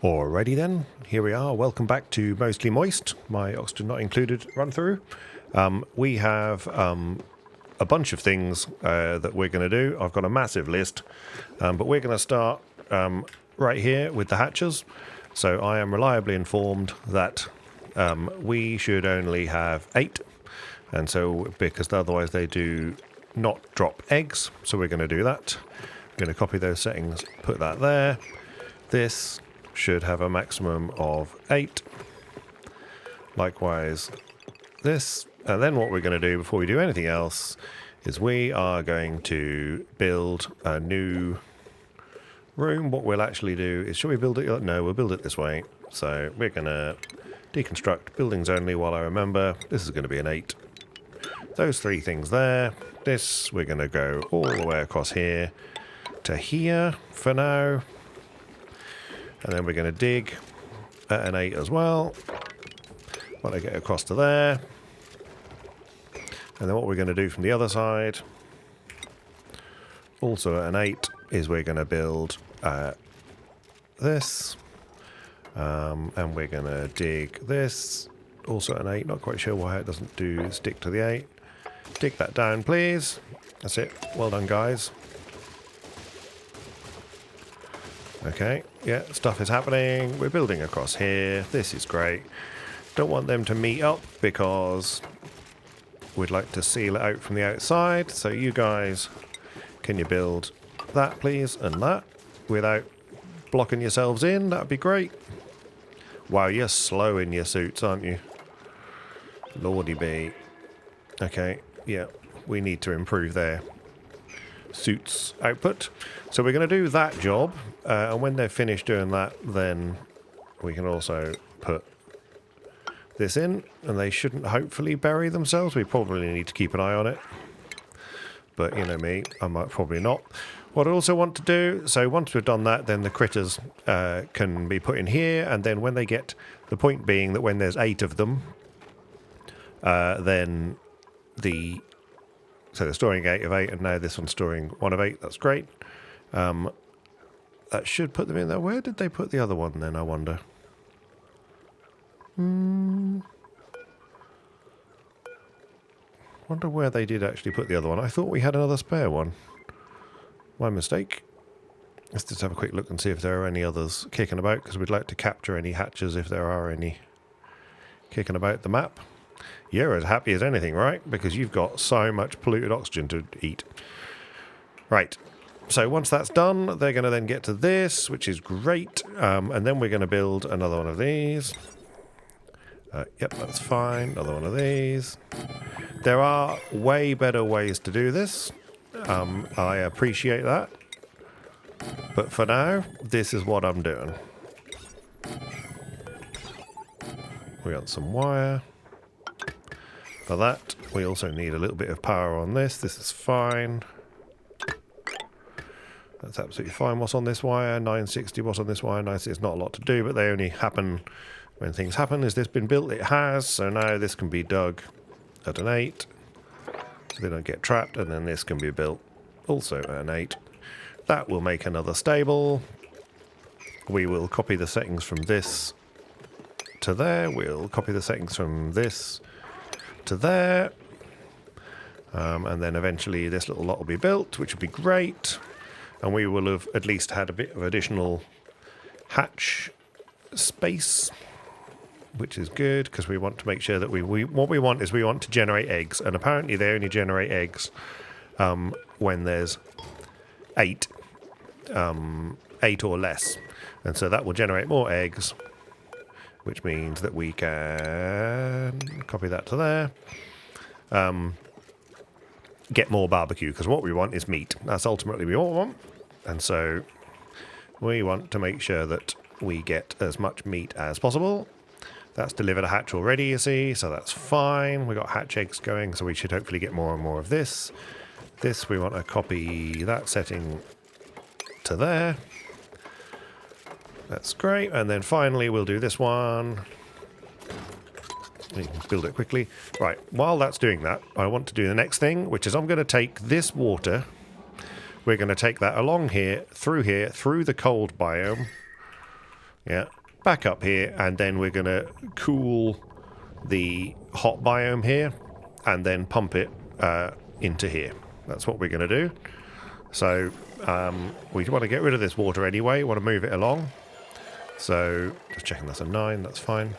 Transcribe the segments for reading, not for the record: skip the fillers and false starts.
Alrighty then, here we are. Welcome back to Mostly Moist, my oxygen not included run through. We have a bunch of things that we're going to do. I've got a massive list, but we're going to start right here with the hatches. So I am reliably informed that we should only have 8, and so because otherwise they do not drop eggs, so we're going to do that. I'm going to copy those settings, put that there. This should have a maximum of 8. Likewise this, and then what we're going to do before we do anything else is we are going to build a new room. What we'll actually do is, shall we build it? No, we'll build it this way. So we're going to deconstruct buildings only while I remember. This is going to be an 8. Those 3 things there. This, we're going to go all the way across here to here for now. And then we're going to dig at an 8 as well. When I get across to there. And then what we're going to do from the other side, also at an 8, is we're going to build this. And we're going to dig this. Also at an 8. Not quite sure why it doesn't stick to the 8. Dig that down, please. That's it. Well done, guys. Okay, yeah, stuff is happening. We're building across here. This is great. Don't want them to meet up because we'd like to seal it out from the outside. So you guys, can you build that, please, and that without blocking yourselves in? That'd be great. Wow, you're slow in your suits, aren't you? Lordy be. Okay, yeah, we need to improve their suits output. So we're going to do that job, and when they're finished doing that, then we can also put this in, and they shouldn't hopefully bury themselves. We probably need to keep an eye on it, but you know me, I might probably not. What I also want to do, so once we've done that, then the critters can be put in here, and then when they get, the point being that when there's 8 of them, then so they're storing 8 of 8, and now this one's storing 1 of 8. That's great. That should put them in there. Where did they put the other one then, I wonder? Wonder where they did actually put the other one. I thought we had another spare one. My mistake. Let's just have a quick look and see if there are any others kicking about, because we'd like to capture any hatches if there are any kicking about the map. You're as happy as anything, right? Because you've got so much polluted oxygen to eat. Right. So once that's done, they're going to then get to this, which is great. And then we're going to build another one of these. Yep, that's fine. Another one of these. There are way better ways to do this. I appreciate that. But for now, this is what I'm doing. We got some wire. For that, we also need a little bit of power on this. This is fine. That's absolutely fine. What's on this wire? 960. What's on this wire? 960. It's not a lot to do, but they only happen when things happen. Has this been built? It has. So now this can be dug at an 8. So they don't get trapped. And then this can be built also at an 8. That will make another stable. We will copy the settings from this to there. We'll copy the settings from this to there. And then eventually this little lot will be built, which will be great. And we will have at least had a bit of additional hatch space, which is good, because we want to make sure that what we want is we want to generate eggs. And apparently they only generate eggs when there's 8 or less. And so that will generate more eggs, which means that we can copy that to there. Get more barbecue, because what we want is meat. That's ultimately what we want. And so we want to make sure that we get as much meat as possible. That's delivered a hatch already, you see, so that's fine. We got hatch eggs going, so we should hopefully get more and more of this. This, we want to copy that setting to there. That's great. And then finally we'll do this one. You can build it quickly. Right, while that's doing that, I want to do the next thing, which is I'm going to take this water. We're going to take that along here, through the cold biome, Yeah, back up here, and then we're going to cool the hot biome here, and then pump it into here. That's what we're going to do. So we want to get rid of this water anyway. We want to move it along. So just checking that's a 9. That's fine.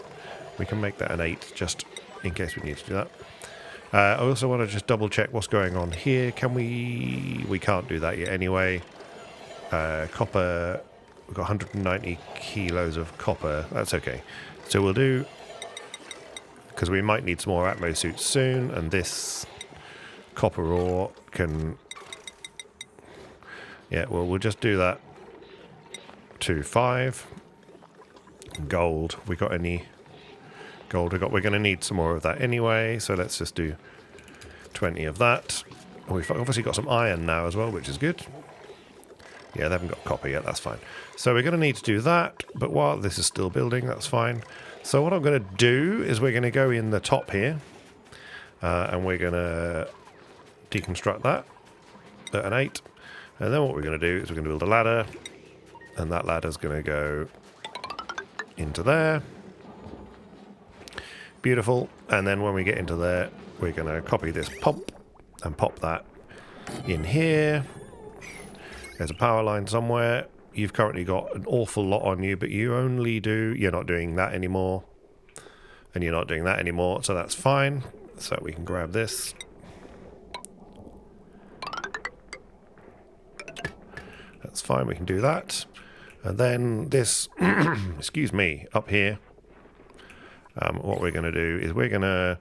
We can make that an 8 just in case we need to do that. I also want to just double check what's going on here. Can we... We can't do that yet anyway. Copper... We've got 190 kilos of copper. That's okay. So we'll do... Because we might need some more Atmo suits soon. And this copper ore can... Yeah, well, we'll just do that to 5. Gold. We got any... Gold we got? We're going to need some more of that anyway. So let's just do 20 of that. We've obviously got some iron now as well, which is good. Yeah, they haven't got copper yet. That's fine. So we're going to need to do that. But while this is still building, that's fine. So what I'm going to do is we're going to go in the top here. And we're going to deconstruct that at an 8. And then what we're going to do is we're going to build a ladder. And that ladder's going to go into there. Beautiful. And then when we get into there, we're going to copy this pump and pop that in here. There's a power line somewhere. You've currently got an awful lot on you, but you only do... You're not doing that anymore. And you're not doing that anymore, so that's fine. So we can grab this. That's fine, we can do that. And then this... excuse me, up here. What we're going to do is we're going to...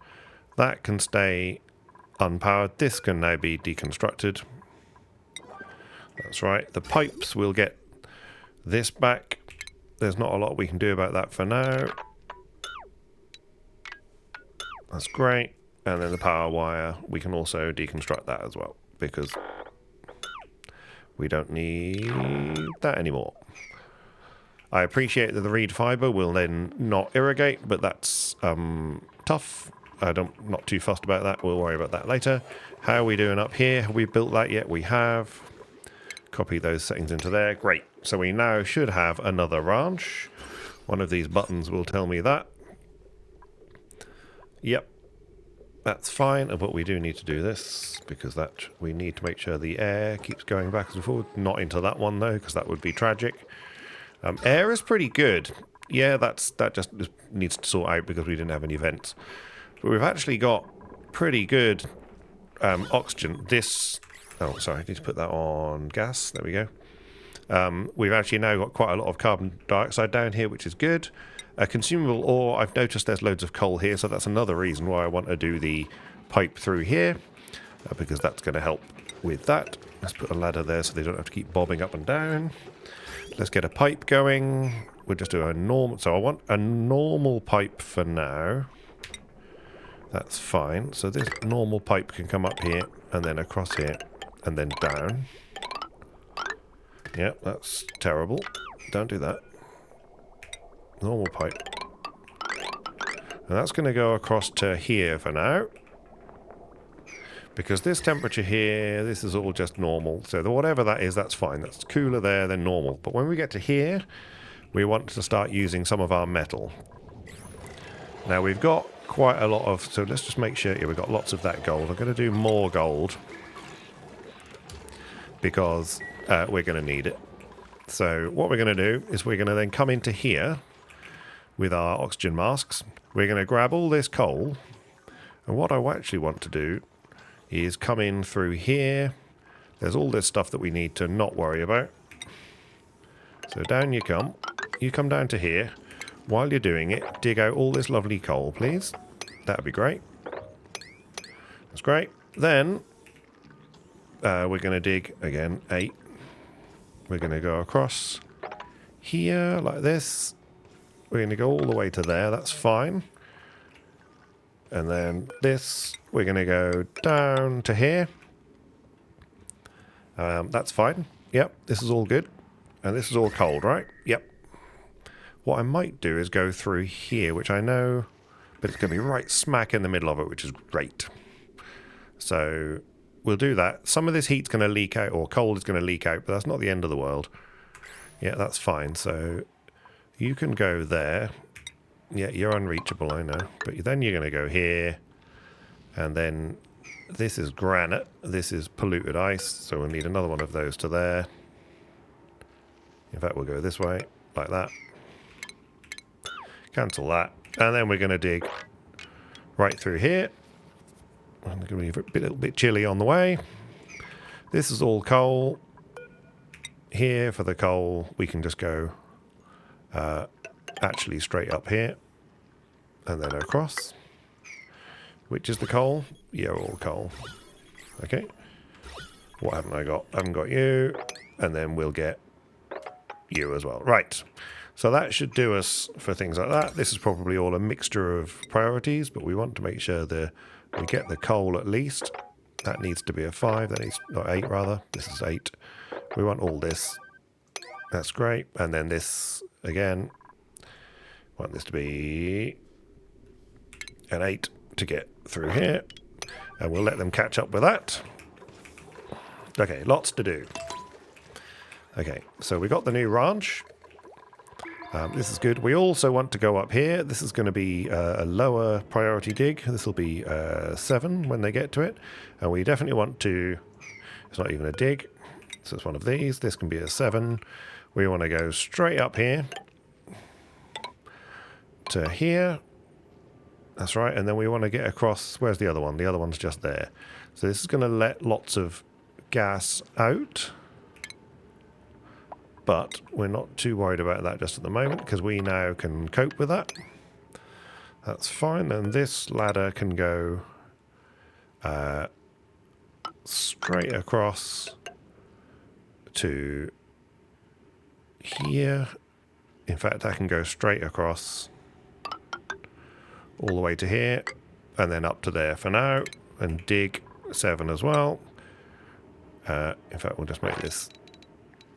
That can stay unpowered. This can now be deconstructed. That's right. The pipes will get this back. There's not a lot we can do about that for now. That's great. And then the power wire, we can also deconstruct that as well, because we don't need that anymore. I appreciate that the reed fiber will then not irrigate, but that's tough. Not too fussed about that. We'll worry about that later. How are we doing up here? Have we built that yet? We have. Copy those settings into there. Great. So we now should have another ranch. One of these buttons will tell me that. Yep. That's fine. But we do need to do this because that we need to make sure the air keeps going back and forth. Not into that one though, because that would be tragic. Air is pretty good. Yeah, that just needs to sort out because we didn't have any vents. But we've actually got pretty good oxygen. This... Oh, sorry, I need to put that on gas. There we go. We've actually now got quite a lot of carbon dioxide down here, which is good. Consumable ore, I've noticed there's loads of coal here, so that's another reason why I want to do the pipe through here, because that's going to help with that. Let's put a ladder there so they don't have to keep bobbing up and down. Let's get a pipe going. We'll just do a normal... So I want a normal pipe for now. That's fine. So this normal pipe can come up here and then across here and then down. Yep, that's terrible. Don't do that. Normal pipe. And that's going to go across to here for now. Because this temperature here, this is all just normal. So whatever that is, that's fine. That's cooler there than normal. But when we get to here, we want to start using some of our metal. Now we've got quite a lot of... So let's just make sure... Yeah, we've got lots of that gold. I'm going to do more gold. Because we're going to need it. So what we're going to do is we're going to then come into here with our oxygen masks. We're going to grab all this coal. And what I actually want to do is come in through here. There's all this stuff that we need to not worry about. So down you come. You come down to here. While you're doing it, dig out all this lovely coal, please. That would be great. That's great. Then we're going to dig, again, 8. We're going to go across here like this. We're going to go all the way to there. That's fine. And then this, we're going to go down to here. That's fine. Yep, this is all good. And this is all cold, right? Yep. What I might do is go through here, which I know, but it's going to be right smack in the middle of it, which is great. So we'll do that. Some of this heat's going to leak out, or cold is going to leak out, but that's not the end of the world. Yeah, that's fine. So you can go there. Yeah, you're unreachable, I know. But then you're going to go here. And then this is granite. This is polluted ice. So we'll need another one of those to there. In fact, we'll go this way, like that. Cancel that. And then we're going to dig right through here. I'm going to be a little bit chilly on the way. This is all coal. Here for the coal, we can just go actually straight up here. And then across. Which is the coal? Yeah, all coal. Okay. What haven't I got? I haven't got you. And then we'll get you as well. Right. So that should do us for things like that. This is probably all a mixture of priorities, but we want to make sure that we get the coal at least. That needs to be a 5. That needs, not 8 rather. This is 8. We want all this. That's great. And then this again. Want this to be an 8 to get through here. And we'll let them catch up with that. Okay, lots to do. Okay, so we got the new ranch. This is good. We also want to go up here. This is going to be a lower priority dig. This will be 7 when they get to it. And we definitely want to... It's not even a dig. So it's one of these. This can be a 7. We want to go straight up here. To here. That's right. And then we want to get across... Where's the other one? The other one's just there. So this is going to let lots of gas out. But we're not too worried about that just at the moment because we now can cope with that. That's fine. And this ladder can go straight across to here. In fact, I can go straight across all the way to here and then up to there for now and dig 7 as well. In fact, we'll just make this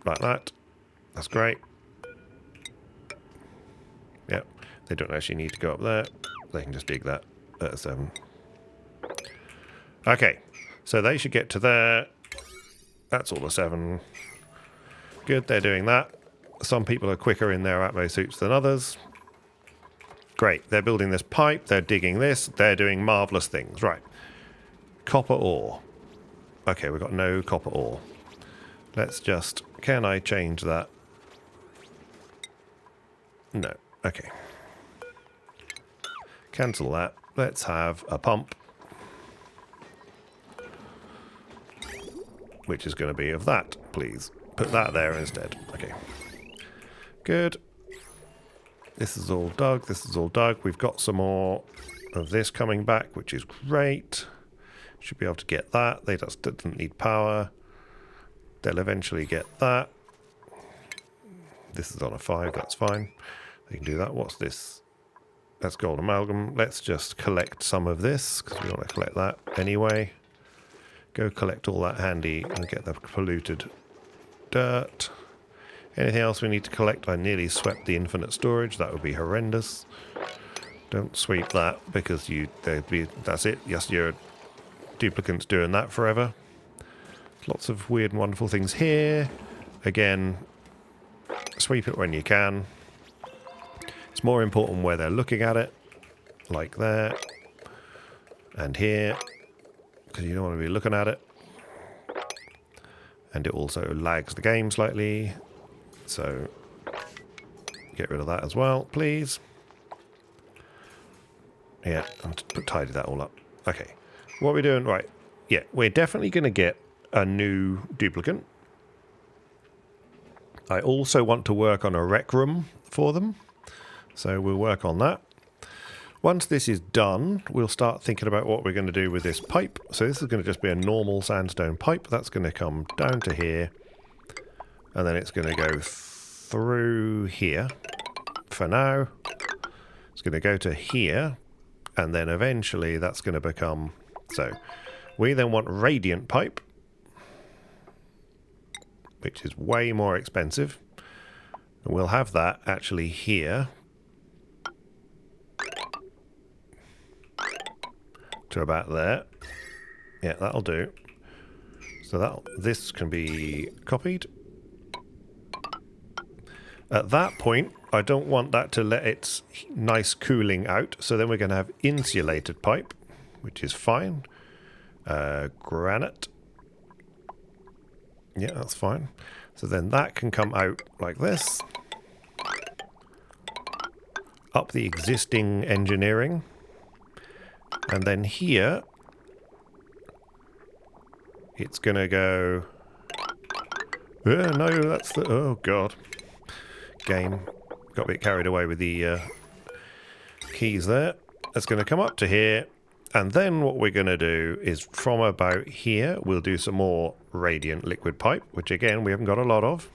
like that. That's great. Yep, they don't actually need to go up there. They can just dig that at a 7. Okay, so they should get to there. That's all a 7. Good, they're doing that. Some people are quicker in their atmo suits than others. Great, they're building this pipe, they're digging this, they're doing marvellous things. Right, copper ore. Okay, we've got no copper ore. Let's just... Can I change that? No. Okay. Cancel that. Let's have a pump. Which is going to be of that, please. Put that there instead. Okay. Good. This is all dug. This is all dug. We've got some more of this coming back, which is great. Should be able to get that. They just didn't need power. They'll eventually get that. This is on a 5. That's fine. They can do that. What's this? That's gold amalgam. Let's just collect some of this because we want to collect that anyway. Go collect all that handy and get the polluted dirt. Anything else we need to collect? I nearly swept the infinite storage. That would be horrendous. Don't sweep that because that's it. Yes, your duplicants doing that forever. Lots of weird and wonderful things here. Again, sweep it when you can. It's more important where they're looking at it. Like there. And here. Because you don't want to be looking at it. And it also lags the game slightly. So, get rid of that as well, please. Yeah, I'll tidy that all up. Okay. What are we doing? Right. Yeah, we're definitely going to get a new duplicant. I also want to work on a rec room for them. So we'll work on that. Once this is done, we'll start thinking about what we're going to do with this pipe. So this is going to just be a normal sandstone pipe. That's going to come down to here. And then it's going to go through here for now. It's going to go to here. And then eventually that's going to become... So we then want radiant pipe, which is way more expensive. And we'll have that actually here. To about there. Yeah, that'll do. So this can be copied. At that point, I don't want that to let its nice cooling out, so then we're going to have insulated pipe, which is fine. Granite. Yeah, that's fine. So then that can come out like this. Up the existing engineering. And then here, it's going to go... no, that's the... Oh, God. Game. Got a bit carried away with the keys there. That's going to come up to here. And then what we're going to do is from about here, we'll do some more radiant liquid pipe, which again, we haven't got a lot of.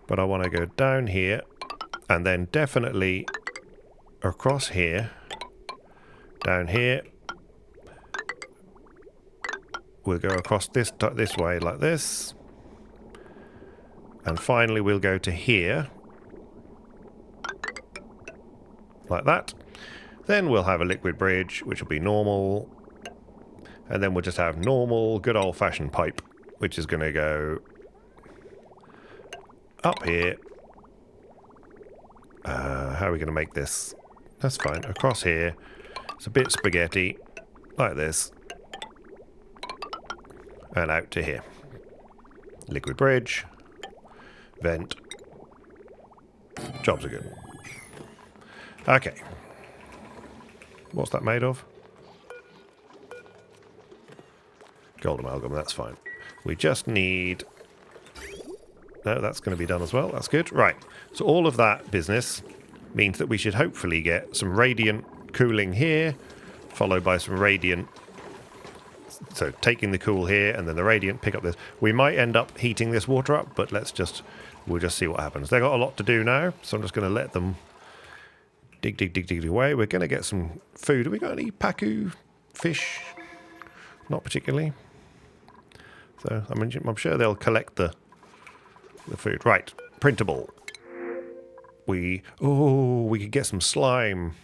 But I want to go down here and then definitely across here, down here. We'll go across this way like this. And finally we'll go to here. Like that. Then we'll have a liquid bridge, which will be normal. And then we'll just have normal, good old-fashioned pipe, which is going to go up here. How are we going to make this? That's fine. Across here. It's a bit spaghetti, like this. And out to here. Liquid bridge. Vent. Jobs are good. Okay. What's that made of? Gold amalgam, that's fine. We just need... No, that's going to be done as well. That's good. Right. So all of that business means that we should hopefully get some radiant cooling here, followed by some radiant... So taking the cool here and then the radiant, pick up this. We might end up heating this water up, but we'll just see what happens. They've got a lot to do now, so I'm just going to let them dig away. We're going to get some food. Have we got any pacu fish? Not particularly. So I'm sure they'll collect the food. Right, printable. We could get some slime.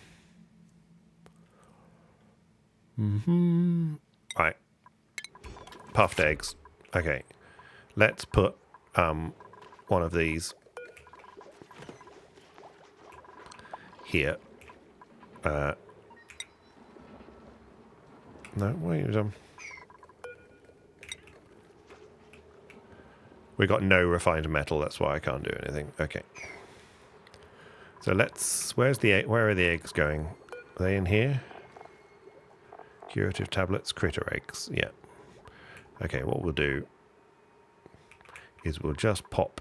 Right. Puffed eggs. Okay. Let's put one of these here. No, wait. We got no refined metal, that's why I can't do anything. Okay. So where are the eggs going? Are they in here? Curative tablets, critter eggs. Yeah. Okay, what we'll do is we'll just pop.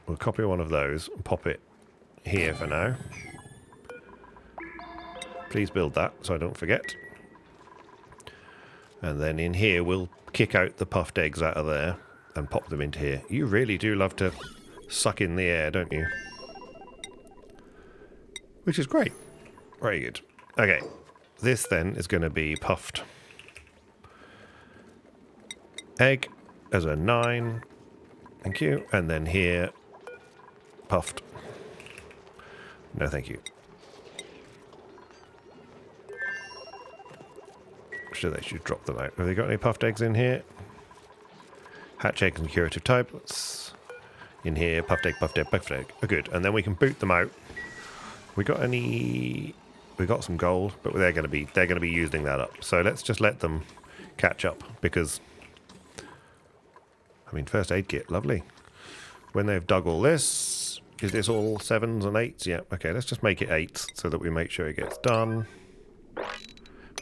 We'll copy one of those and pop it here for now. Please build that so I don't forget. And then in here we'll kick out the puffed eggs out of there and pop them into here. You really do love to suck in the air, don't you? Which is great. Very good. Okay. This then is going to be puffed. Egg as a 9. Thank you. And then here, puffed. No, thank you. So they should drop them out. Have they got any puffed eggs in here? Hatch eggs and curative tablets. In here, puffed egg, puffed egg, puffed egg. Oh, good. And then we can boot them out. We got any... We got some gold, but they're going to be using that up. So let's just let them catch up because, I mean, first aid kit, lovely. When they've dug all this, is this all 7s and 8s? Yeah. Okay, let's just make it 8s so that we make sure it gets done.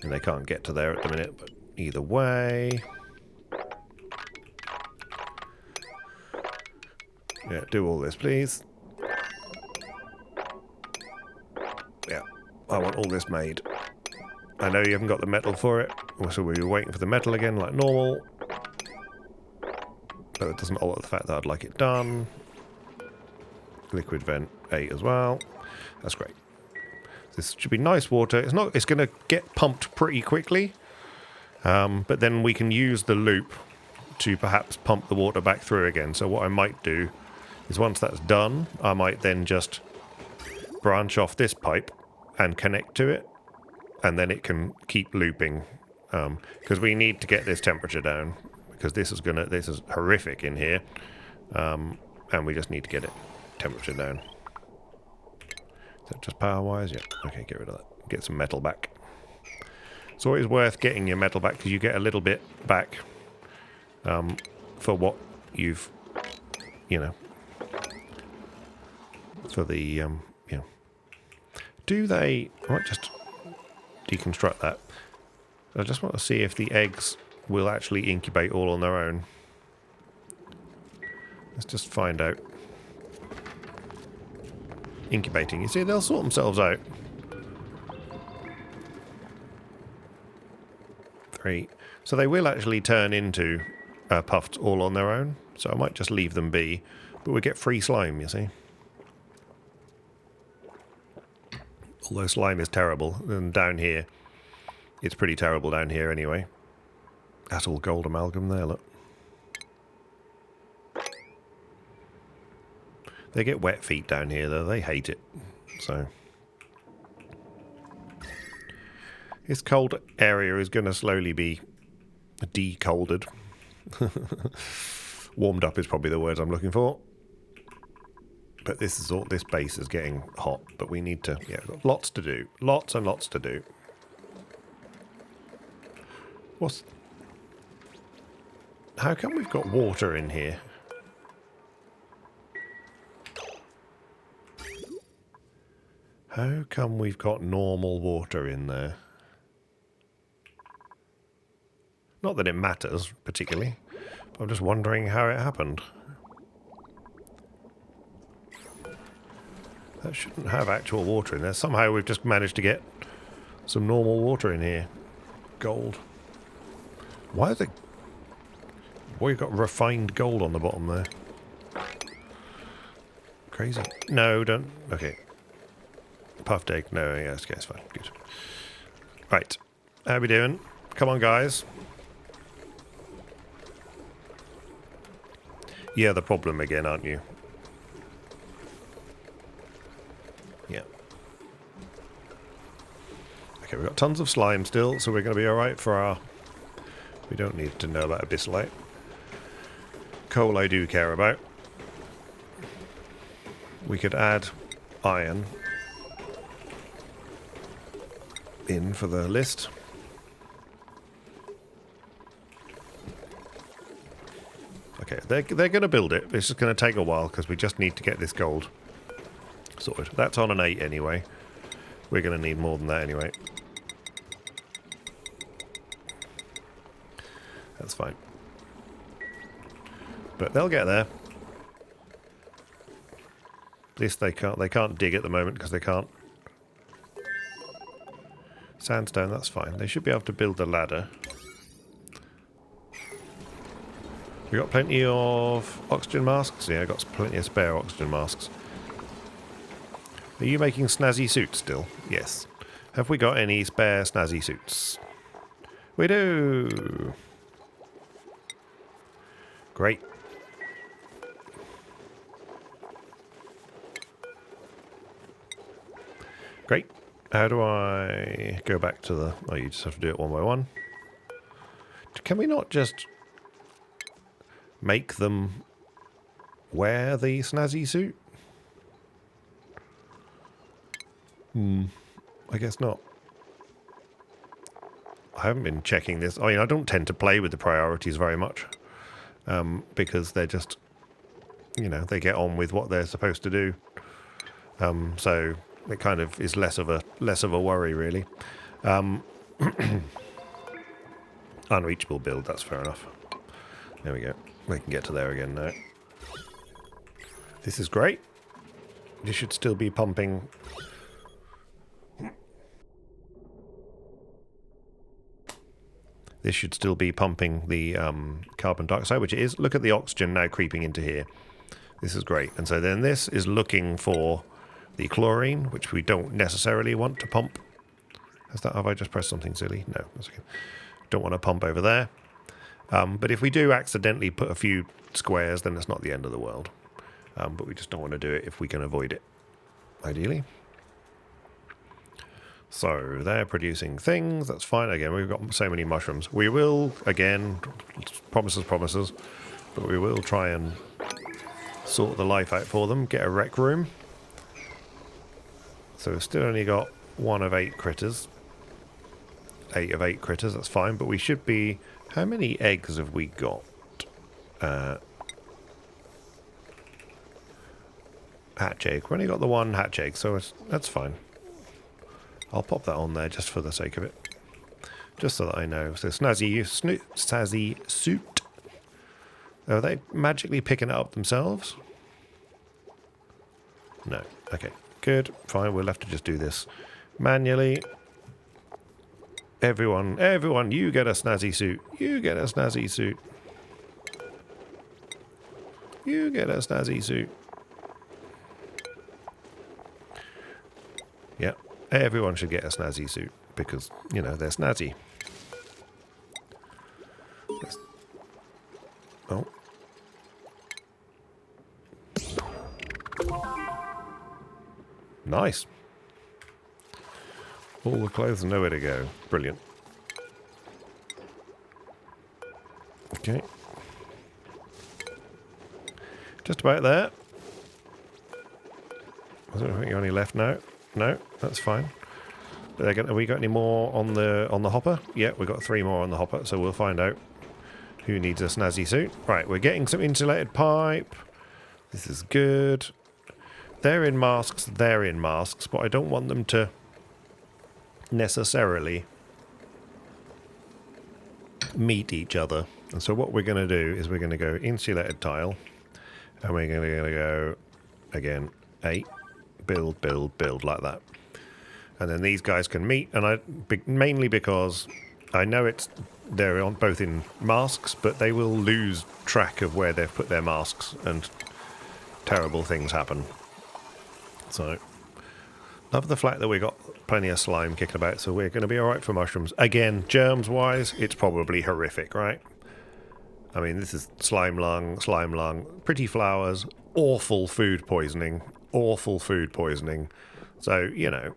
And they can't get to there at the minute, but either way. Yeah, do all this, please. Yeah. I want all this made. I know you haven't got the metal for it, so we'll be waiting for the metal again like normal. But it doesn't alter the fact that I'd like it done. Liquid vent 8 as well. That's great. This should be nice water. It's going to get pumped pretty quickly. But then we can use the loop to perhaps pump the water back through again. So what I might do is once that's done, I might then just branch off this pipe and connect to it, and then it can keep looping because we need to get this temperature down. because this is horrific in here, and we just need to get it temperature down. Is that just power wires? Yeah. Okay, get rid of that. Get some metal back. It's always worth getting your metal back because you get a little bit back for what you've, you know, for the, you know. Do they... I might just deconstruct that. I just want to see if the eggs will actually incubate all on their own. Let's just find out. Incubating. You see, they'll sort themselves out. 3. So they will actually turn into puffed all on their own. So I might just leave them be. But we get free slime, you see. Although slime is terrible. And down here, it's pretty terrible down here anyway. That's all gold amalgam there, look. They get wet feet down here, though. They hate it. So this cold area is going to slowly be de-colded. Warmed up is probably the words I'm looking for. But this base is getting hot. But we need to, yeah, got lots to do. Lots and lots to do. How come we've got water in here? How come we've got normal water in there? Not that it matters, particularly. But I'm just wondering how it happened. That shouldn't have actual water in there. Somehow we've just managed to get some normal water in here. Gold. Why is it... Boy, you've got refined gold on the bottom there. Crazy. No, don't... Okay. Puffed egg. No, yes, okay, it's fine. Good. Right. How we doing? Come on, guys. Yeah, the problem again, aren't you? Yeah. Okay, we've got tons of slime still, so we're going to be alright for our... We don't need to know about abyssalite. Coal I do care about. We could add iron in for the list. Okay, they're going to build it. It's just going to take a while because we just need to get this gold sorted. That's on an 8 anyway. We're going to need more than that anyway. That's fine. But they'll get there. This they can't dig at the moment because they can't. Sandstone, that's fine. They should be able to build the ladder. We got plenty of oxygen masks? Yeah, I got plenty of spare oxygen masks. Are you making snazzy suits still? Yes. Have we got any spare snazzy suits? We do! Great. Great. How do I go back to the... Oh, you just have to do it one by one. Can we not just make them wear the snazzy suit? I guess not. I haven't been checking this. I mean, I don't tend to play with the priorities very much. Because they're just, you know, they get on with what they're supposed to do. So it kind of is less of a worry, really. Unreachable build, that's fair enough. There we go. We can get to there again now. This is great. This should still be pumping. This should still be pumping the carbon dioxide, which it is. Look at the oxygen now creeping into here. This is great. And so then this is looking for the chlorine, which we don't necessarily want to pump. Have I just pressed something silly? No, that's okay. Don't want to pump over there. But if we do accidentally put a few squares, then it's not the end of the world. But we just don't want to do it if we can avoid it, ideally. So they're producing things. That's fine. Again, we've got so many mushrooms. We will, again, promises, but we will try and sort the life out for them. Get a rec room. So we've still only got 1 of 8 critters. 8 of 8 critters, that's fine. But we should be... How many eggs have we got? Hatch egg. We've only got the 1 hatch egg, so that's fine. I'll pop that on there just for the sake of it. Just so that I know. So snazzy suit. Are they magically picking it up themselves? No. Okay. Good. Fine. We'll have to just do this manually. Everyone, you get a snazzy suit. You get a snazzy suit. You get a snazzy suit. Yeah. Everyone should get a snazzy suit because, you know, they're snazzy. Oh. Nice. All the clothes and nowhere to go. Brilliant. Okay. Just about there. I don't think you're any left now. No, that's fine. Have we got any more on the hopper? Yeah, we've got 3 more on the hopper, so we'll find out who needs a snazzy suit. Right, we're getting some insulated pipe. This is good. They're in masks, but I don't want them to necessarily meet each other. And so what we're going to do is we're going to go insulated tile, and we're going to go, again, 8, build, build, build, like that. And then these guys can meet, and mainly because I know they're both in masks, but they will lose track of where they've put their masks, and terrible things happen. So, love the fact that we got plenty of slime kicking about, so we're going to be alright for mushrooms. Again, germs-wise, it's probably horrific, right? I mean, this is slime lung, pretty flowers, awful food poisoning. So, you know,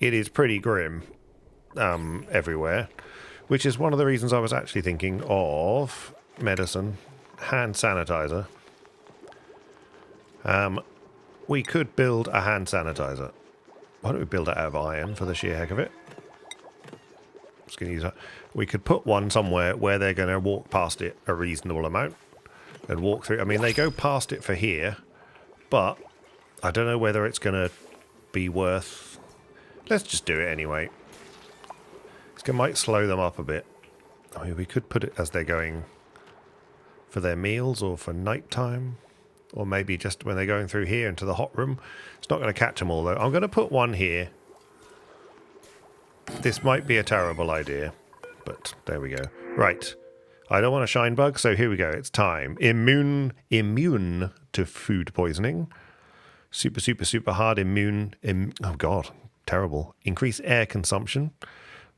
it is pretty grim everywhere, which is one of the reasons I was actually thinking of medicine, hand sanitizer. We could build a hand sanitizer. Why don't we build it out of iron for the sheer heck of it? Just going to use that. We could put one somewhere where they're going to walk past it a reasonable amount and walk through. I mean, they go past it for here, but I don't know whether it's going to be worth... Let's just do it anyway. It might slow them up a bit. I mean, we could put it as they're going for their meals or for night time. Or maybe just when they're going through here into the hot room. It's not going to catch them all, though. I'm going to put one here. This might be a terrible idea, but there we go. Right. I don't want a shine bug, so here we go. It's time. Immune to food poisoning. Super hard immune. Oh, God. Terrible. Increase air consumption.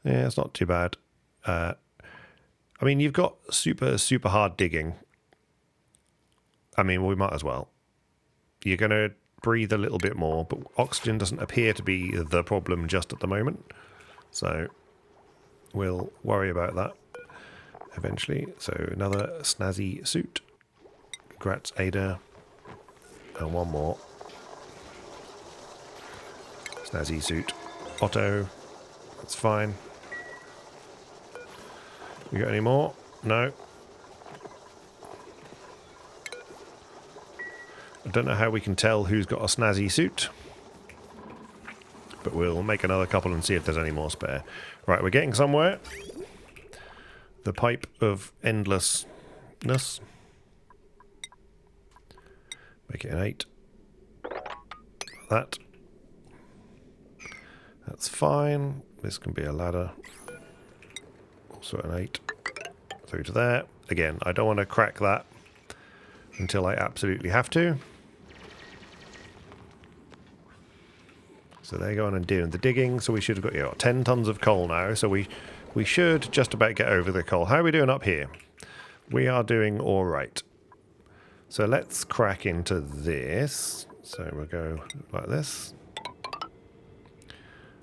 Yeah, it's not too bad. I mean, you've got super hard digging. I mean, we might as well. You're going to breathe a little bit more, but oxygen doesn't appear to be the problem just at the moment. So we'll worry about that eventually. So another snazzy suit. Congrats, Ada. And one more. Snazzy suit. Otto. That's fine. You got any more? No. I don't know how we can tell who's got a snazzy suit, but we'll make another couple and see if there's any more spare. Right, we're getting somewhere. The pipe of endlessness. Make it an 8. That. That's fine. This can be a ladder. Also an 8. Through to there. Again, I don't want to crack that until I absolutely have to. So they're going and doing the digging. So we should have got 10 tons of coal now. So we should just about get over the coal. How are we doing up here? We are doing all right. So let's crack into this. So we'll go like this.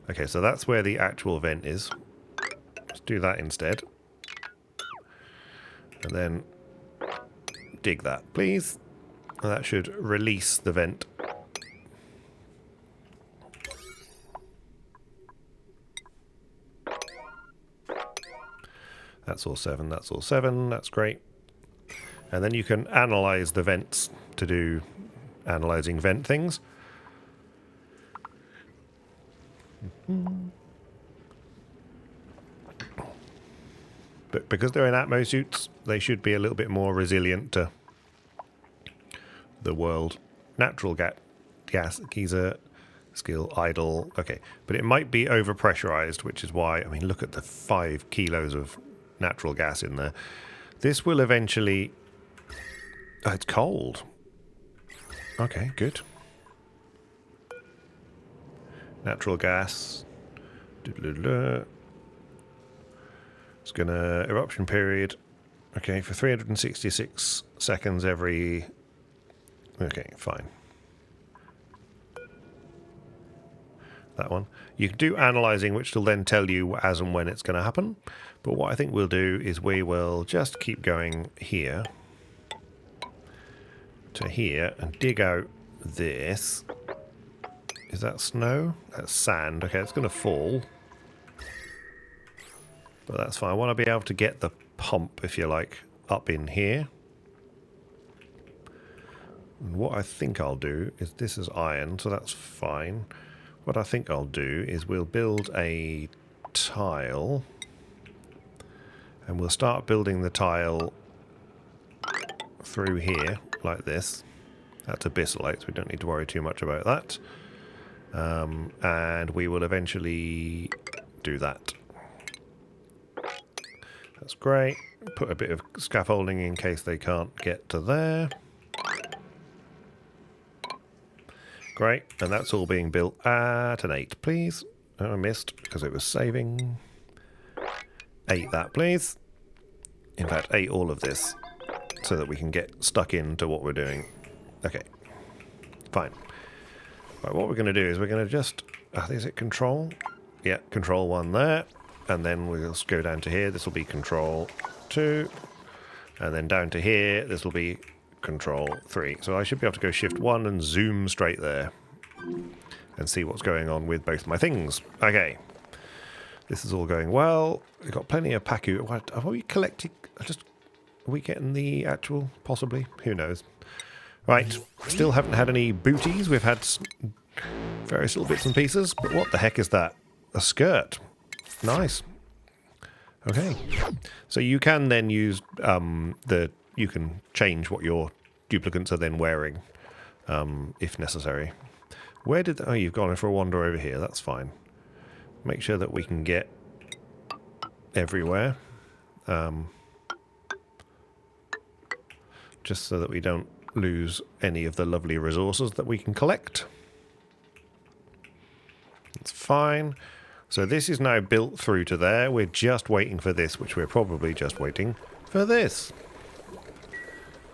Okay, so that's where the actual vent is. Let's do that instead. And then dig that, please. And that should release the vent. That's all 7, that's all 7, that's great. And then you can analyze the vents to do analyzing vent things. But because they're in Atmo suits, they should be a little bit more resilient to the world. Natural gas geyser skill idle. Okay, but it might be overpressurized, which is why, I mean, look at the 5 kilos of natural gas in there. This will eventually... Oh, it's cold. Okay, good. Natural gas. It's gonna... Eruption period. Okay, for 366 seconds every... Okay, fine. That one. You can do analyzing, which will then tell you as and when it's going to happen. But what I think we'll do is we will just keep going here to here and dig out this. Is that snow? That's sand. Okay, it's going to fall. But that's fine. I want to be able to get the pump, if you like, up in here. And what I think I'll do is this is iron, so that's fine. What I think I'll do is we'll build a tile. And we'll start building the tile through here, like this. That's abyssalite, so we don't need to worry too much about that. And we will eventually do that. That's great. Put a bit of scaffolding in case they can't get to there. Great, and that's all being built at an 8, please. Oh, I missed because it was saving. 8 that, please. In fact, 8 all of this so that we can get stuck into what we're doing. Okay, fine. Right, what we're going to do is we're going to just... is it control? Yeah, control 1 there. And then we'll go down to here. This will be control 2. And then down to here, this will be control 3. So I should be able to go shift 1 and zoom straight there. And see what's going on with both my things. Okay. This is all going well. We've got plenty of Paku. What, are we collecting? Are we getting the actual? Possibly. Who knows? Right. Still haven't had any booties. We've had various little bits and pieces. But what the heck is that? A skirt. Nice. Okay. So you can then use you can change what your duplicants are then wearing, if necessary. Where did... Oh, you've gone for a wander over here. That's fine. Make sure that we can get everywhere. Just so that we don't lose any of the lovely resources that we can collect. That's fine. So this is now built through to there. We're just waiting for this, which we're probably just waiting for this.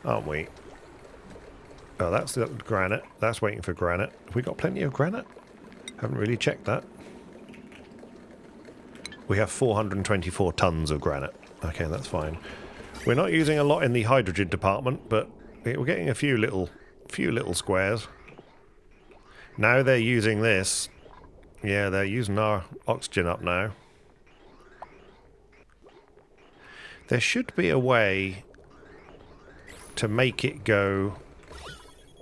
Aren't we? Oh, that's the granite. That's waiting for granite. Have we got plenty of granite? Haven't really checked that. We have 424 tons of granite. Okay, that's fine. We're not using a lot in the hydrogen department, but we're getting a few little squares. Now they're using this. Yeah, they're using our oxygen up now. There should be a way to make it go...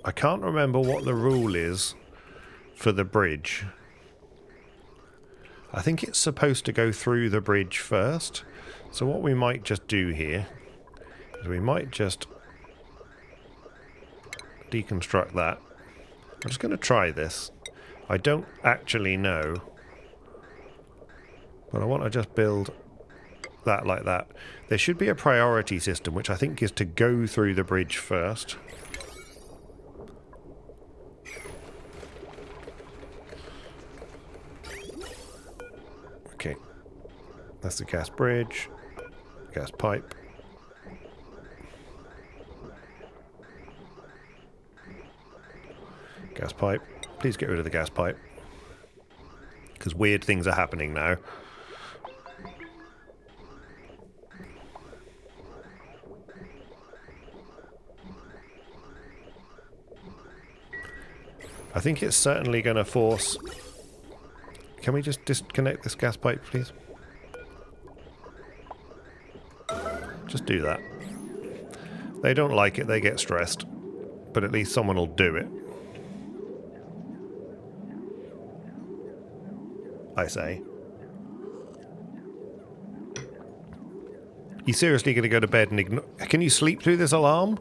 I can't remember what the rule is for the bridge. I think it's supposed to go through the bridge first. So what we might just do here is we might just deconstruct that. I'm just going to try this. I don't actually know, but I want to just build that like that. There should be a priority system, which I think is to go through the bridge first. Okay, that's the gas bridge, gas pipe. Gas pipe. Please get rid of the gas pipe. because weird things are happening now. I think it's certainly going to force... Can we just disconnect this gas pipe, please? Just do that. They don't like it, they get stressed. But at least someone will do it. I say. You seriously going to go to bed and ignore... Can you sleep through this alarm?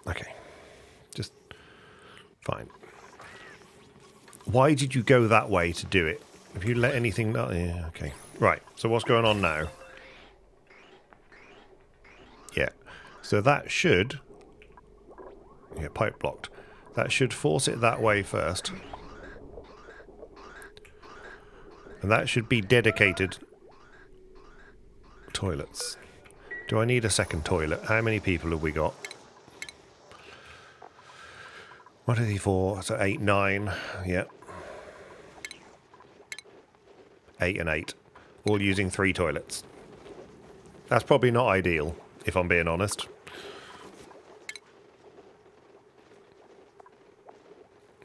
Okay. Just... Fine. Why did you go that way to do it? Have you let anything... Yeah, okay. Right, so what's going on now? Yeah. So that should... Yeah, pipe blocked. That should force it that way first. And that should be dedicated toilets. Do I need a second toilet? How many people have we got? 1, 2, 3, 4, so 8, 9. Yep. 8 and 8. All using 3 toilets. That's probably not ideal, if I'm being honest.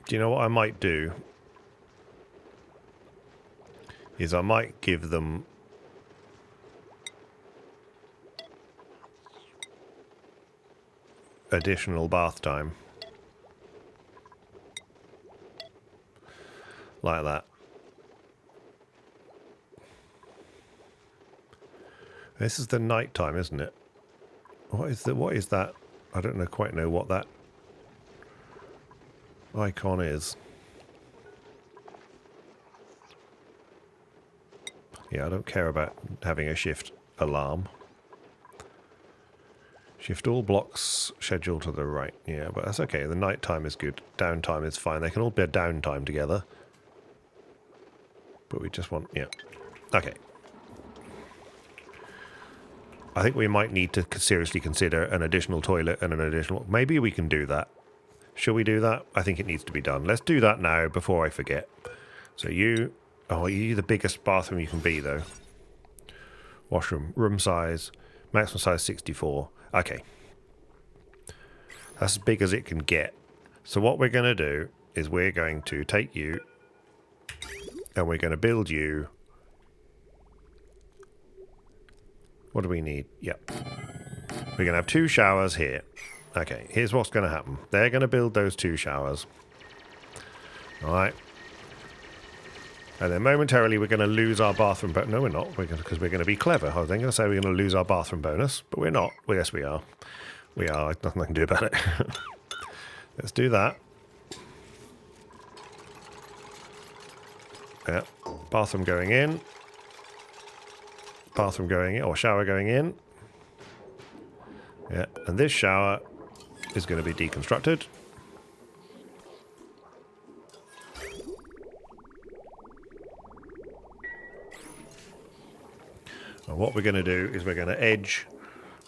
Do you know what I might do? Is I might give them additional bath time. Like that. This is the night time, isn't it? What is that? I don't quite know what that icon is. Yeah, I don't care about having a shift alarm. Shift all blocks, schedule to the right. Yeah, but that's okay. The night time is good. Downtime is fine. They can all be a downtime together. But we just want... Yeah. Okay. I think we might need to seriously consider an additional toilet and an additional... Maybe we can do that. Shall we do that? I think it needs to be done. Let's do that now before I forget. So you... Oh, you're the biggest bathroom you can be, though. Washroom. Room size. Maximum size 64. Okay. That's as big as it can get. So what we're going to do is we're going to take you and we're going to build you... What do we need? Yep. We're going to have 2 showers here. Okay, here's what's going to happen. They're going to build those 2 showers. Alright. And then momentarily we're going to lose our bathroom bonus. No, we're not, because we're going to be clever. I was then going to say we're going to lose our bathroom bonus, but we're not. Well, yes, we are. We are. Nothing I can do about it. Let's do that. Yeah. Bathroom going in. Bathroom going in, or shower going in. Yeah, and this shower is going to be deconstructed. And what we're going to do is we're going to edge.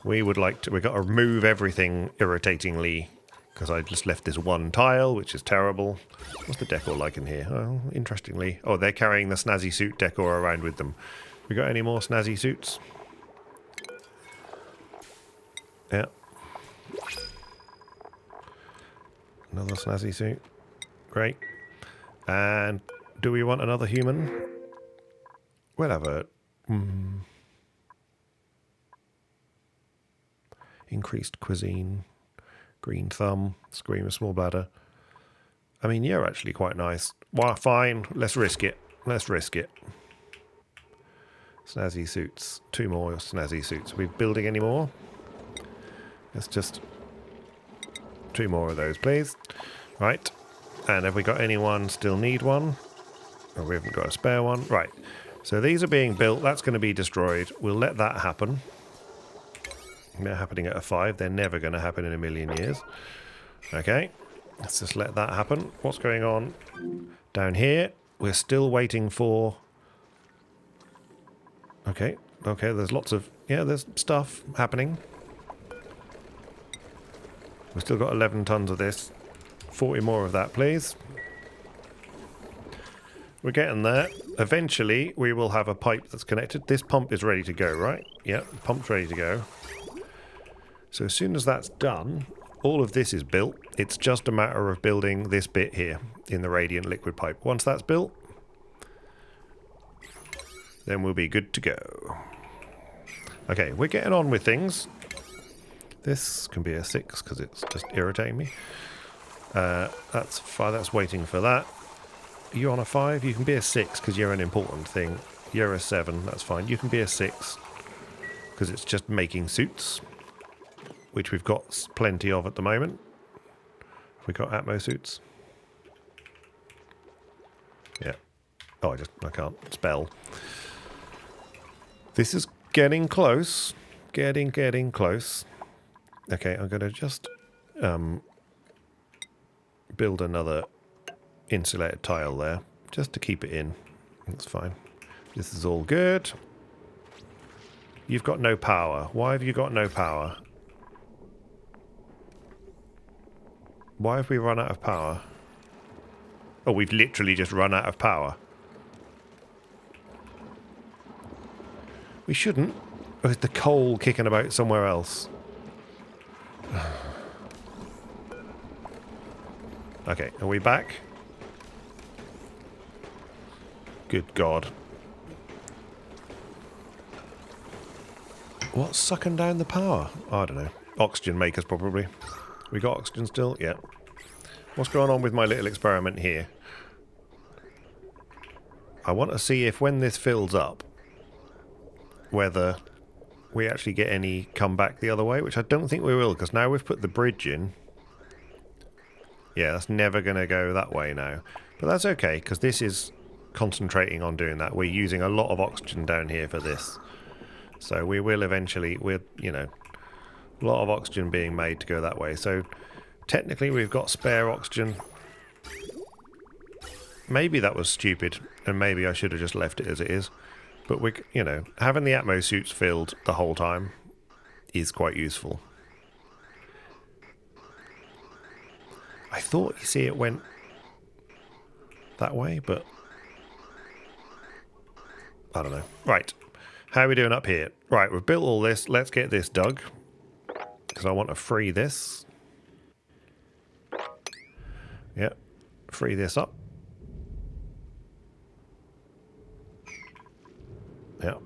We've got to remove everything irritatingly, because I just left this one tile, which is terrible. What's the decor like in here? Oh, interestingly. Oh, they're carrying the snazzy suit decor around with them. We got any more snazzy suits? Yeah. Another snazzy suit. Great. And do we want another human? We'll have a... Increased cuisine. Green thumb. Scream of small bladder. I mean, you're actually quite nice. Well, fine. Let's risk it. Let's risk it. Snazzy suits. 2 more snazzy suits. Are we building any more? Let's just... 2 more of those, please. Right. And have we got anyone still need one? Oh, we haven't got a spare one. Right. So these are being built. That's going to be destroyed. We'll let that happen. They're happening at a 5. They're never going to happen in a million years. Okay. Let's just let that happen. What's going on down here? We're still waiting for... Okay. Okay, there's lots of... Yeah, there's stuff happening. We've still got 11 tons of this. 40 more of that, please. We're getting there. Eventually, we will have a pipe that's connected. This pump is ready to go, right? Yeah, the pump's ready to go. So as soon as that's done, all of this is built. It's just a matter of building this bit here in the radiant liquid pipe. Once that's built, then we'll be good to go. Okay, we're getting on with things. This can be a 6 because it's just irritating me. That's 5. That's waiting for that. You're on a 5. You can be a 6 because you're an important thing. You're a 7. That's fine. You can be a 6 because it's just making suits, which we've got plenty of at the moment. We got Atmo suits. Yeah. Oh, I can't spell. This is getting close. Getting close. Okay, I'm going to just build another insulated tile there, just to keep it in. That's fine. This is all good. You've got no power. Why have you got no power? Why have we run out of power? Oh, we've literally just run out of power. We shouldn't. Or is the coal kicking about somewhere else? Okay, are we back? Good God. What's sucking down the power? I don't know. Oxygen makers, probably. We got oxygen still? Yeah. What's going on with my little experiment here? I want to see if when this fills up, whether we actually get any come back the other way, which I don't think we will, because now we've put the bridge in. Yeah, that's never going to go that way now. But that's okay, because this is concentrating on doing that. We're using a lot of oxygen down here for this. So we will eventually, you know, a lot of oxygen being made to go that way. So technically we've got spare oxygen. Maybe that was stupid, and maybe I should have just left it as it is. But we, you know, having the Atmo suits filled the whole time is quite useful. I thought, you see, it went that way, but I don't know. Right, how are we doing up here? Right, we've built all this. Let's get this dug, because I want to free this. Yeah, free this up. Yeah.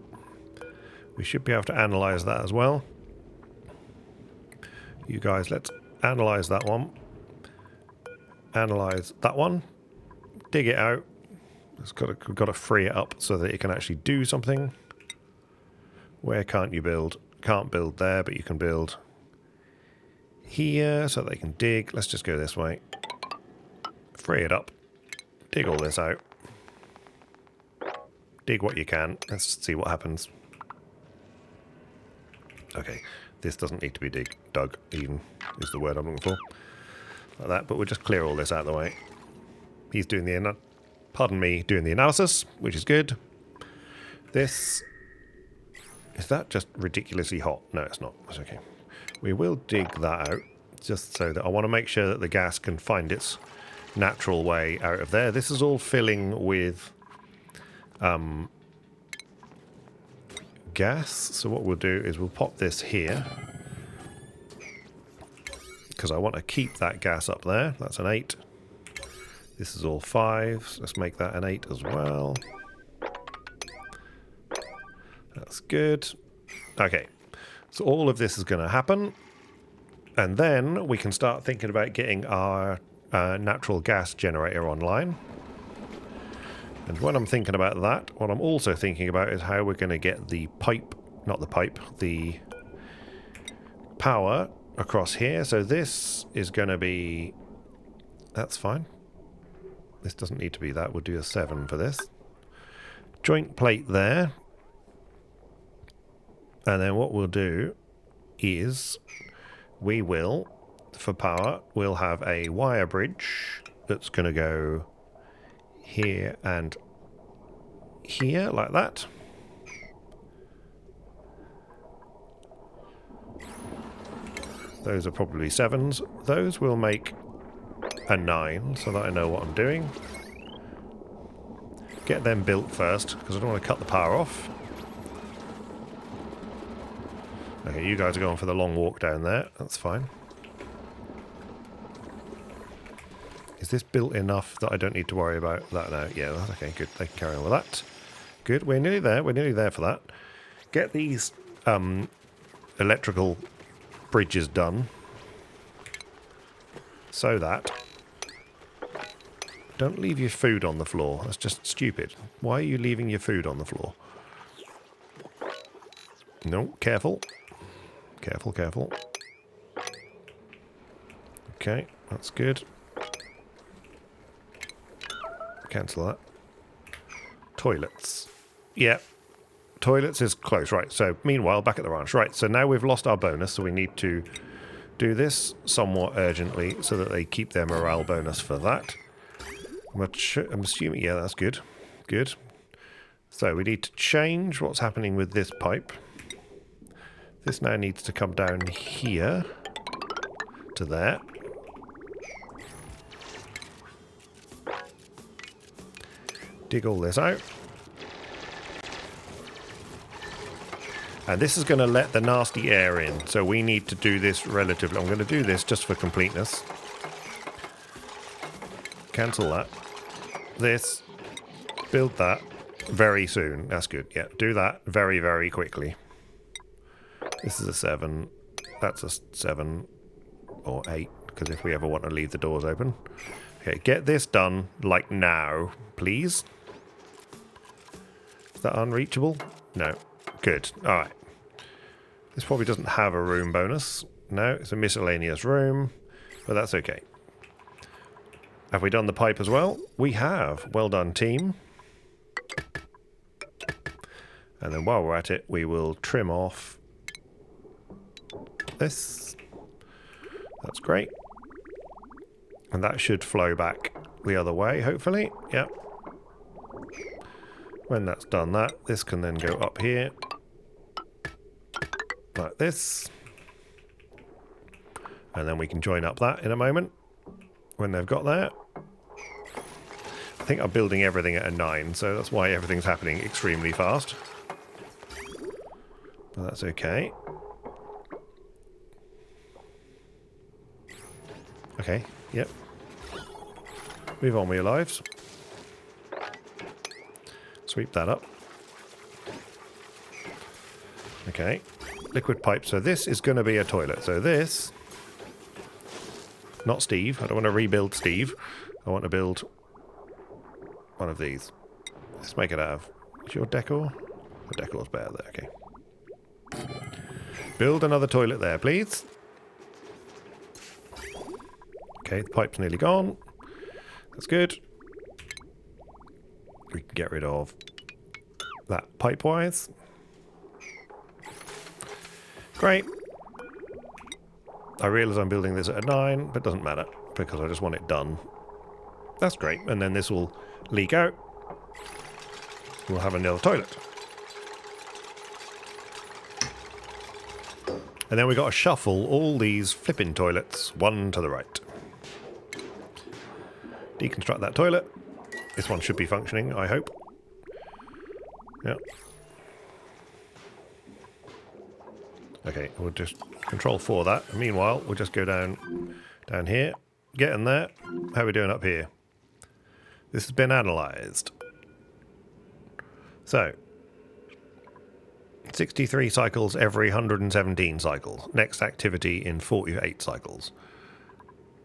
We should be able to analyze that as well. You guys, let's analyze that one. Analyze that one. Dig it out. We've got to free it up so that it can actually do something. Where can't you build? Can't build there, but you can build here so they can dig. Let's just go this way. Free it up. Dig all this out. Dig what you can. Let's see what happens. Okay, this doesn't need to be dug, even is the word I'm looking for. Like that, but we'll just clear all this out of the way. He's doing the, pardon me, doing the analysis, which is good. This, is that just ridiculously hot? No, it's not. It's okay. We will dig that out, just so that I want to make sure that the gas can find its natural way out of there. This is all filling with gas, so what we'll do is we'll pop this here, because I want to keep that gas up there. That's an 8. This is all 5, so let's make that an 8 as well. That's good. Okay, so all of this is going to happen, and then we can start thinking about getting our natural gas generator online. And when I'm thinking about that, what I'm also thinking about is how we're going to get the pipe, not the pipe, the power across here. So this is going to be, that's fine. This doesn't need to be that. We'll do a 7 for this. Joint plate there. And then what we'll do is we will, for power, we'll have a wire bridge that's going to go here and here, like that. Those are probably 7s. Those will make a 9, so that I know what I'm doing. Get them built first, because I don't want to cut the power off. Okay, you guys are going for the long walk down there. That's fine. Is this built enough that I don't need to worry about that now? Yeah, that's okay, good. They can carry on with that. Good, we're nearly there. We're nearly there for that. Get these electrical bridges done. So that... Don't leave your food on the floor. That's just stupid. Why are you leaving your food on the floor? No, careful. Careful, careful. Okay, that's good. Cancel that. Toilets. Yeah. Toilets is close. Right, so meanwhile, back at the ranch. Right, so now we've lost our bonus, so we need to do this somewhat urgently so that they keep their morale bonus for that. I'm assuming, yeah, that's good. Good. So we need to change what's happening with this pipe. This now needs to come down here to there. Dig all this out. And this is going to let the nasty air in, so we need to do this relatively... I'm going to do this just for completeness. Cancel that. This. Build that very soon. That's good. Yeah, do that very, very quickly. This is a 7. That's a 7 or 8, because if we ever want to leave the doors open. Okay, get this done, like now, please. Is that unreachable? No. Good. Alright. This probably doesn't have a room bonus. No, it's a miscellaneous room, but that's okay. Have we done the pipe as well? We have. Well done, team. And then while we're at it, we will trim off this. That's great. And that should flow back the other way, hopefully. Yep. When that's done that, this can then go up here. Like this. And then we can join up that in a moment. When they've got there. I think I'm building everything at a 9, so that's why everything's happening extremely fast. But that's okay. Okay, yep. Move on with your lives. Sweep that up. Okay. Liquid pipe. So this is going to be a toilet. So this... Not Steve. I don't want to rebuild Steve. I want to build one of these. Let's make it out of... Is your decor? The decor's better there. Okay. Build another toilet there, please. Okay, the pipe's nearly gone. That's good. We can get rid of that pipe-wise. Great. I realise I'm building this at a 9, but it doesn't matter, because I just want it done. That's great, and then this will leak out. We'll have another toilet. And then we've got to shuffle all these flipping toilets, one to the right. Deconstruct that toilet. This one should be functioning, I hope. Yep. Okay, we'll just control for that. And meanwhile, we'll just go down here. Get in there. How are we doing up here? This has been analysed. So, 63 cycles every 117 cycles. Next activity in 48 cycles.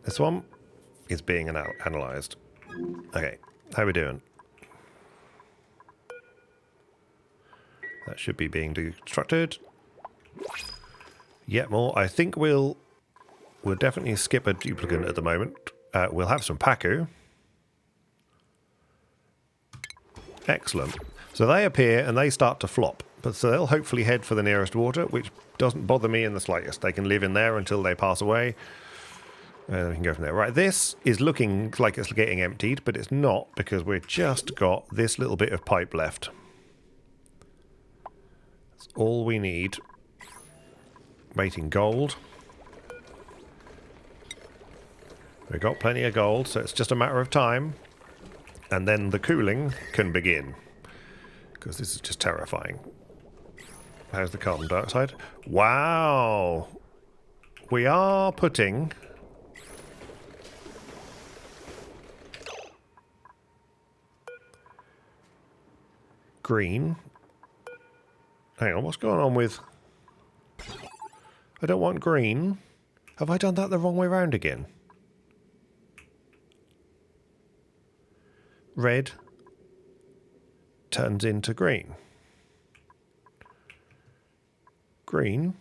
This one is being analysed. Okay, how are we doing? That should be being deconstructed. Yet more. I think we'll definitely skip a duplicant at the moment. We'll have some Paku. Excellent. So they appear and they start to flop. But so they'll hopefully head for the nearest water, which doesn't bother me in the slightest. They can live in there until they pass away. And we can go from there. Right, this is looking like it's getting emptied, but it's not, because we've just got this little bit of pipe left. That's all we need. Weight in gold. We've got plenty of gold, so it's just a matter of time. And then the cooling can begin. Because this is just terrifying. How's the carbon dioxide? Wow! We are putting... green. Hang on, what's going on with... I don't want green. Have I done that the wrong way round again? Red turns into green. Green.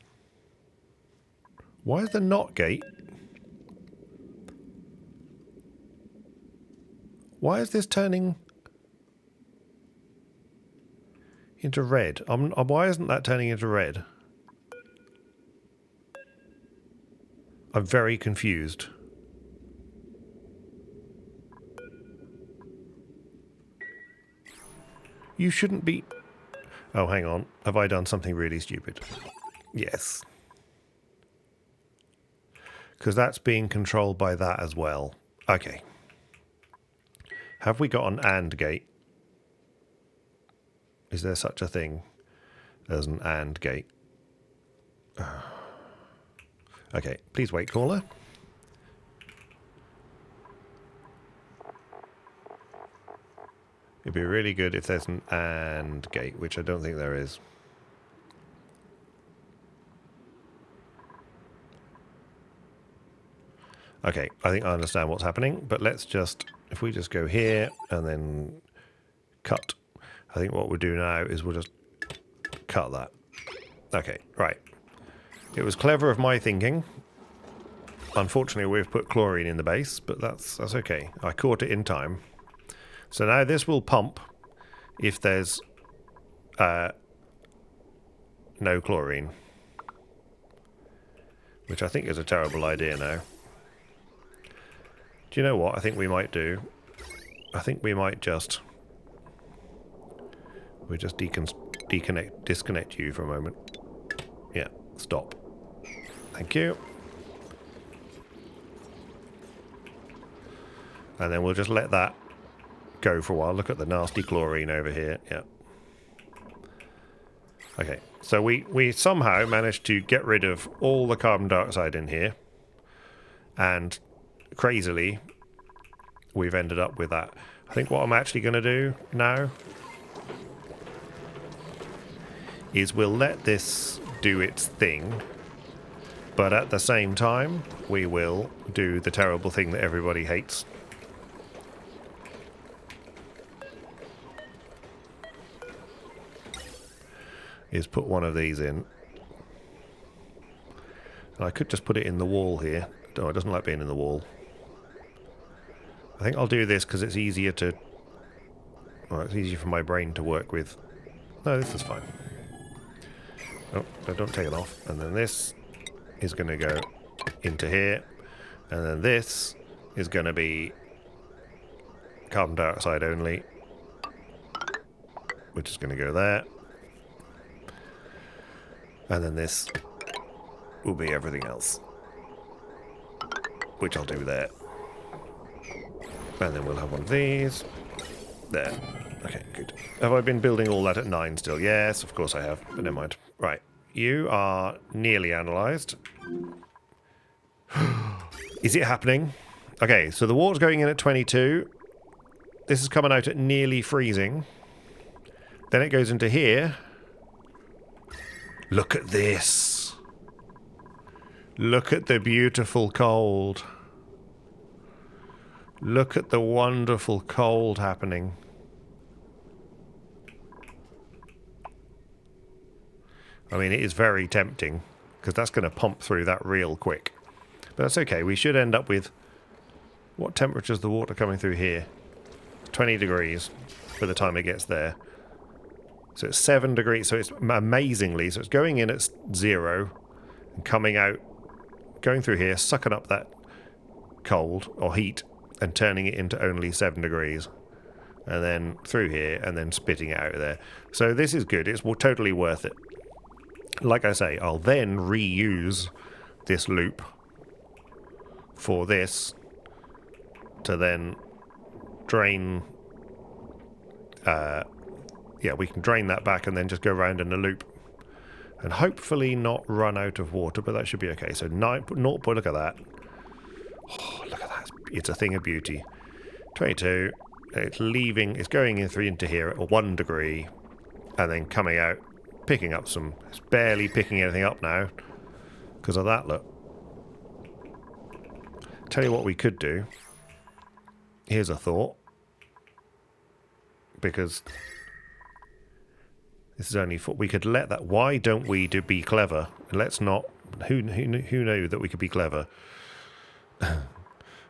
Why is the not gate? Why is this turning into red? Why isn't that turning into red? I'm very confused. You shouldn't be... Oh, hang on. Have I done something really stupid? Yes. Because that's being controlled by that as well. Okay. Have we got an AND gate? Is there such a thing as an AND gate? Okay, please wait, caller. It'd be really good if there's an AND gate, which I don't think there is. Okay, I think I understand what's happening, but let's just, if we just go here and then cut, I think what we'll do now is we'll just cut that. Okay, right. It was clever of my thinking. Unfortunately, we've put chlorine in the base, but that's okay. I caught it in time. So now this will pump if there's no chlorine. Which I think is a terrible idea now. Do you know what I think we might do? I think we might just... We'll just disconnect you for a moment. Yeah, stop. Thank you. And then we'll just let that go for a while. Look at the nasty chlorine over here. Yeah. Okay, so we somehow managed to get rid of all the carbon dioxide in here. And crazily, we've ended up with that. I think what I'm actually going to do now is we'll let this do its thing. But at the same time, we will do the terrible thing that everybody hates. Is put one of these in. And I could just put it in the wall here. Oh, it doesn't like being in the wall. I think I'll do this because it's easier to... Well, it's easier for my brain to work with. No, this is fine. Oh, so don't take it off. And then this is going to go into here. And then this is going to be carbon dioxide only. Which is going to go there. And then this will be everything else. Which I'll do there. And then we'll have one of these. There. Okay, good. Have I been building all that at 9 still? Yes, of course I have. But never mind. Right. You are nearly analysed. Is it happening? Okay, so the water's going in at 22. This is coming out at nearly freezing. Then it goes into here. Look at this. Look at the beautiful cold. Look at the wonderful cold happening. I mean, it is very tempting, because that's going to pump through that real quick. But that's okay. We should end up with... What temperature is the water coming through here? 20 degrees by the time it gets there. So it's 7 degrees, so it's amazingly, so it's going in at 0 and coming out, going through here, sucking up that cold or heat and turning it into only 7 degrees. And then through here and then spitting it out of there. So this is good. It's totally worth it. Like I say, I'll then reuse this loop for this to then drain... yeah, we can drain that back and then just go around in a loop. And hopefully not run out of water, but that should be okay. So, look at that. Oh, look at that. It's a thing of beauty. 22. It's leaving, it's going into here at 1 degree. And then coming out, picking up some... It's barely picking anything up now. Because of that, look. Tell you what we could do. Here's a thought. Because... This is only for... We could let that... Why don't we be clever? Let's not... Who knew that we could be clever?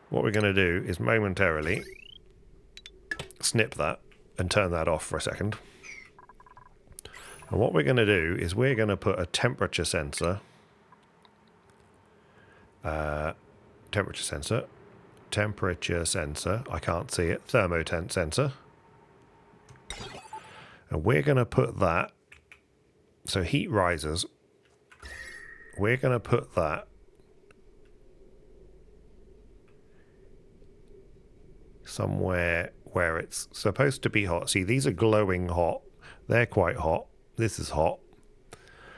What we're going to do is momentarily snip that and turn that off for a second. And what we're going to do is we're going to put a temperature sensor... temperature sensor. I can't see it. Thermotent sensor. And we're going to put that, so heat rises, we're going to put that somewhere where it's supposed to be hot. See, these are glowing hot. They're quite hot. This is hot.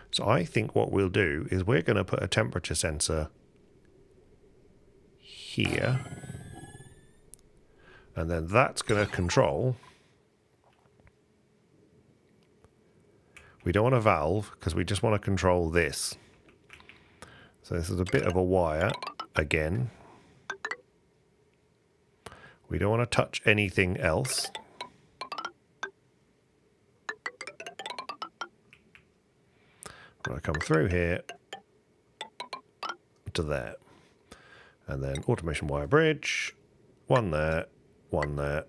So I think what we'll do is we're going to put a temperature sensor here. And then that's going to control... We don't want a valve, because we just want to control this. So this is a bit of a wire, again. We don't want to touch anything else. I'm going to come through here to there. And then automation wire bridge. One there, and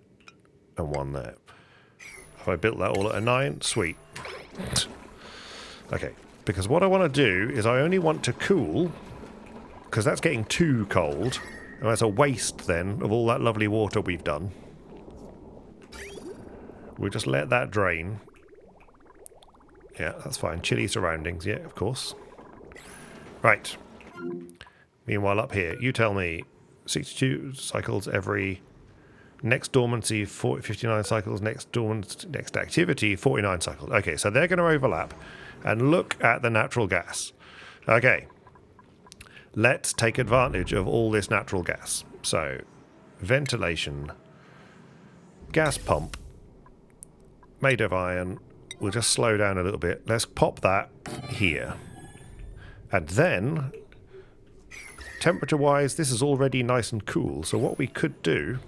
one there. Have I built that all at a 9? Sweet. Okay, because what I want to do is I only want to cool, because that's getting too cold, and that's a waste then of all that lovely water we've done. We'll just let that drain. Yeah, that's fine. Chilly surroundings, yeah, of course. Right. Meanwhile, up here, you tell me 62 cycles every... Next dormancy, 59 cycles. Next activity, 49 cycles. Okay, so they're going to overlap. And look at the natural gas. Okay. Let's take advantage of all this natural gas. So, ventilation. Gas pump. Made of iron. We'll just slow down a little bit. Let's pop that here. And then, temperature-wise, this is already nice and cool. So what we could do...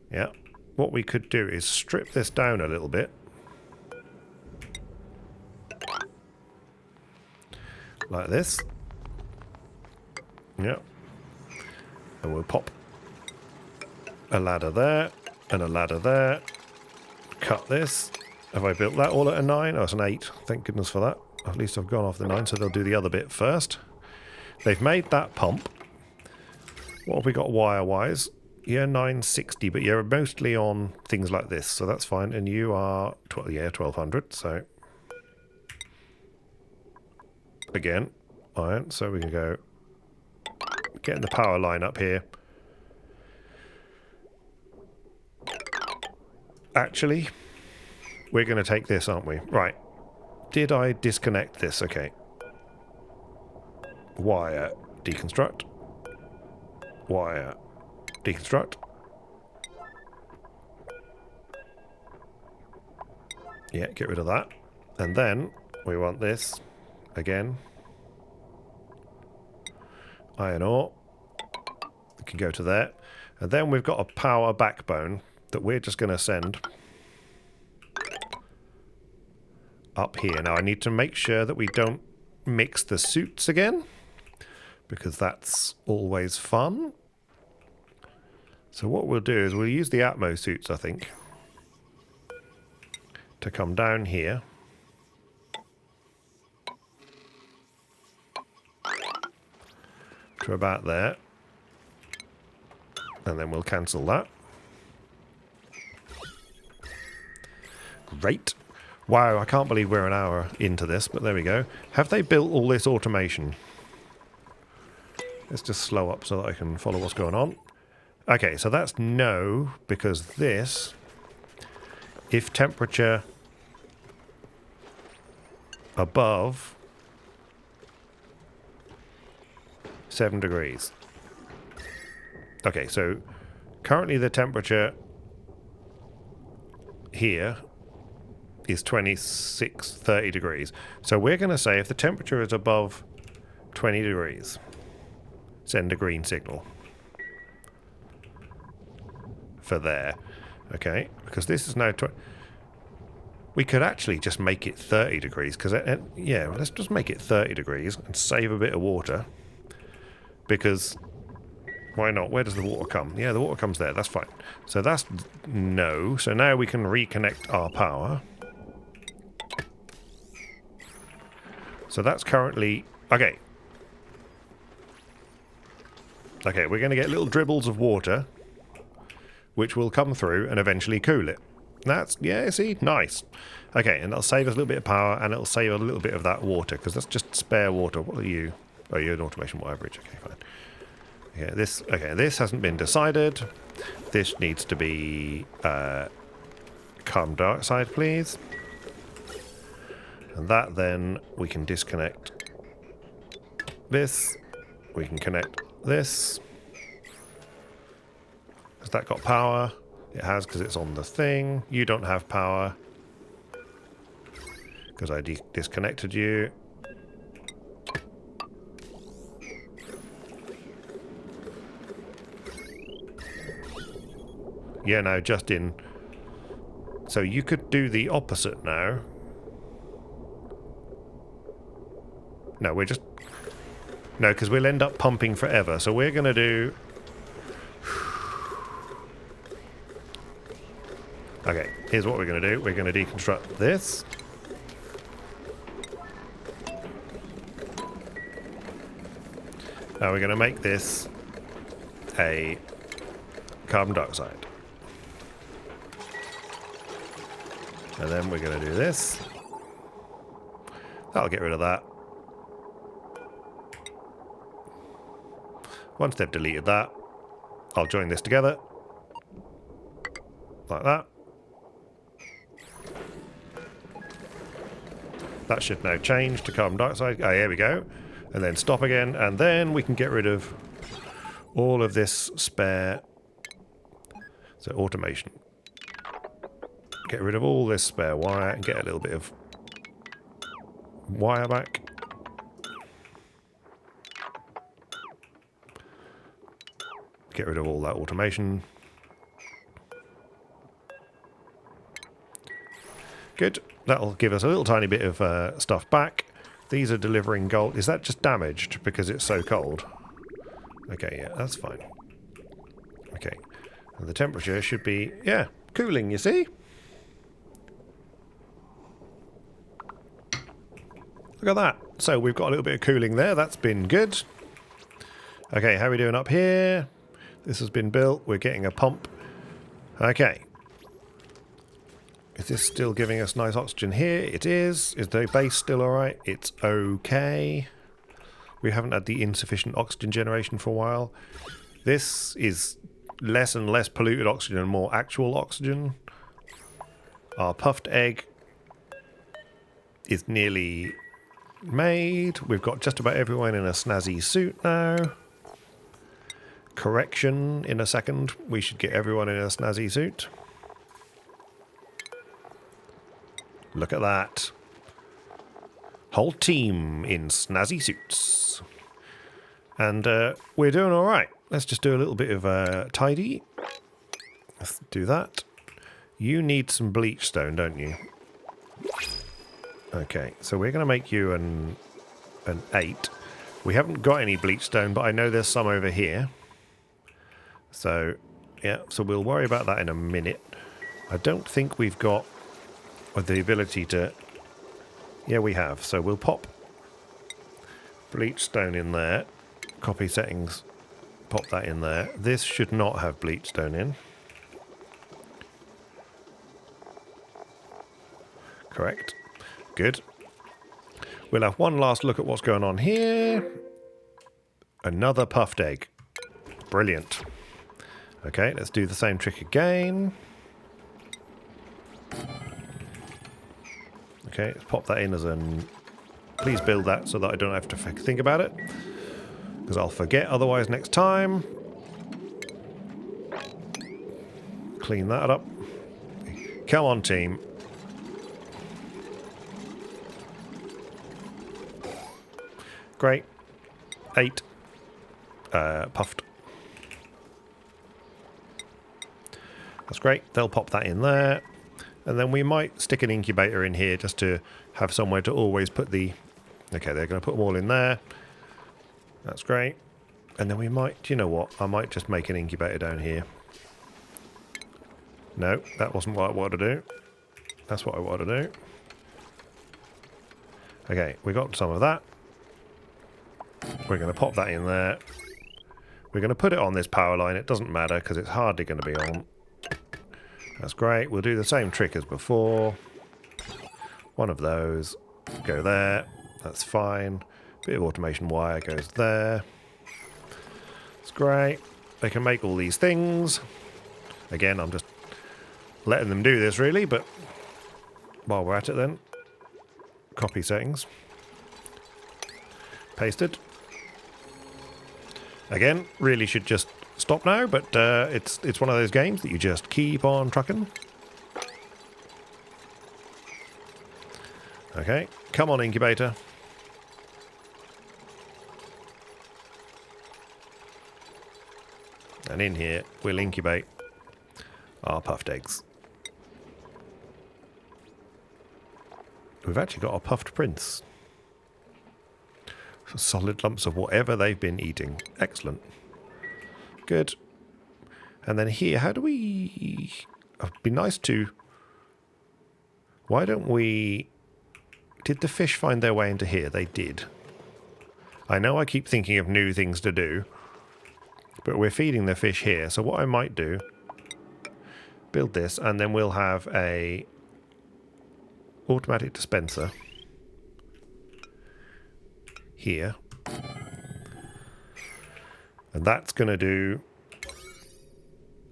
Yeah, what we could do is strip this down a little bit. Like this. Yeah. And we'll pop a ladder there, and a ladder there. Cut this. Have I built that all at a 9? Oh, it's an 8. Thank goodness for that. At least I've gone off the 9, so they'll do the other bit first. They've made that pump. What have we got wire-wise? Yeah, 960, but you're mostly on things like this, so that's fine. And you are, 1200, so... Again, iron, so we can go... Getting the power line up here. Actually, we're going to take this, aren't we? Right. Did I disconnect this? Okay. Wire, deconstruct. Wire, deconstruct. Yeah, get rid of that. And then we want this again. Iron ore. We can go to there. And then we've got a power backbone that we're just going to send up here. Now I need to make sure that we don't mix the suits again, because that's always fun. So what we'll do is we'll use the Atmo suits, I think, to come down here. To about there. And then we'll cancel that. Great. Wow, I can't believe we're an hour into this, but there we go. Have they built all this automation? Let's just slow up so that I can follow what's going on. Okay, so that's no, because this, if temperature above 7 degrees. Okay, so currently the temperature here is 30 degrees. So we're going to say if the temperature is above 20 degrees, send a green signal for there. Okay, because this is now... We could actually just make it 30 degrees, because, yeah, let's just make it 30 degrees and save a bit of water. Because, why not? Where does the water come? Yeah, the water comes there, that's fine. So that's no. So now we can reconnect our power. So that's currently... Okay. Okay, we're going to get little dribbles of water, which will come through and eventually cool it. That's, yeah, see, nice. Okay, and that'll save us a little bit of power, and it'll save a little bit of that water, because that's just spare water. What are you? Oh, you're an automation wire bridge. Okay, fine. This hasn't been decided. This needs to be carbon dioxide, please. And that then we can disconnect this. We can connect this. Has that got power? It has, because it's on the thing. You don't have power, because I disconnected you. Yeah, no, just in. So you could do the opposite now. No, we're just... No, because we'll end up pumping forever. So we're going to do... Okay, here's what we're going to do. We're going to deconstruct this. Now we're going to make this a carbon dioxide. And then we're going to do this. That'll get rid of that. Once they've deleted that, I'll join this together. Like that. That should now change to carbon dioxide. Oh, here we go. And then stop again. And then we can get rid of all of this spare... So automation. Get rid of all this spare wire and get a little bit of wire back. Get rid of all that automation. Good. That'll give us a little tiny bit of stuff back. These are delivering gold. Is that just damaged because it's so cold? Okay, yeah, that's fine. Okay. And the temperature should be, yeah, cooling, you see? Look at that. So we've got a little bit of cooling there. That's been good. Okay, how are we doing up here? This has been built. We're getting a pump. Okay. Is this still giving us nice oxygen here? It is. Is the base still alright? It's okay. We haven't had the insufficient oxygen generation for a while. This is less and less polluted oxygen and more actual oxygen. Our puffed egg is nearly made. We've got just about everyone in a snazzy suit now. Correction, in a second. We should get everyone in a snazzy suit. Look at that. Whole team in snazzy suits. And we're doing alright. Let's just do a little bit of tidy. Let's do that. You need some bleach stone, don't you? Okay, so we're going to make you an 8. We haven't got any bleach stone, but I know there's some over here. So, yeah, so we'll worry about that in a minute. I don't think we've got the ability to... Yeah, we have. So we'll pop bleach stone in there. Copy settings. Pop that in there. This should not have bleach stone in. Correct. Good. We'll have one last look at what's going on here. Another puffed egg. Brilliant. Okay, let's do the same trick again. Okay, let's pop that in as an... Please build that so that I don't have to think about it. Because I'll forget otherwise next time. Clean that up. Come on, team. Great. 8. Puffed. That's great. They'll pop that in there. And then we might stick an incubator in here just to have somewhere to always put the... Okay, they're going to put them all in there. That's great. And then we might... Do you know what? I might just make an incubator down here. No, that wasn't what I wanted to do. That's what I wanted to do. Okay, we got some of that. We're going to pop that in there. We're going to put it on this power line. It doesn't matter because it's hardly going to be on. That's great. We'll do the same trick as before. One of those. Go there. That's fine. Bit of automation wire goes there. It's great. They can make all these things. Again, I'm just letting them do this really, but while we're at it then. Copy settings. Pasted. Again, really should just stop now, but it's one of those games that you just keep on trucking. Okay, come on incubator. And in here, we'll incubate our puffed eggs. We've actually got our puffed prince. Solid lumps of whatever they've been eating. Excellent. Good. And then here, how do we... It'd be nice to... Why don't we... Did the fish find their way into here? They did. I know I keep thinking of new things to do, but we're feeding the fish here. So what I might do... Build this, and then we'll have a... automatic dispenser. Here. And that's going to do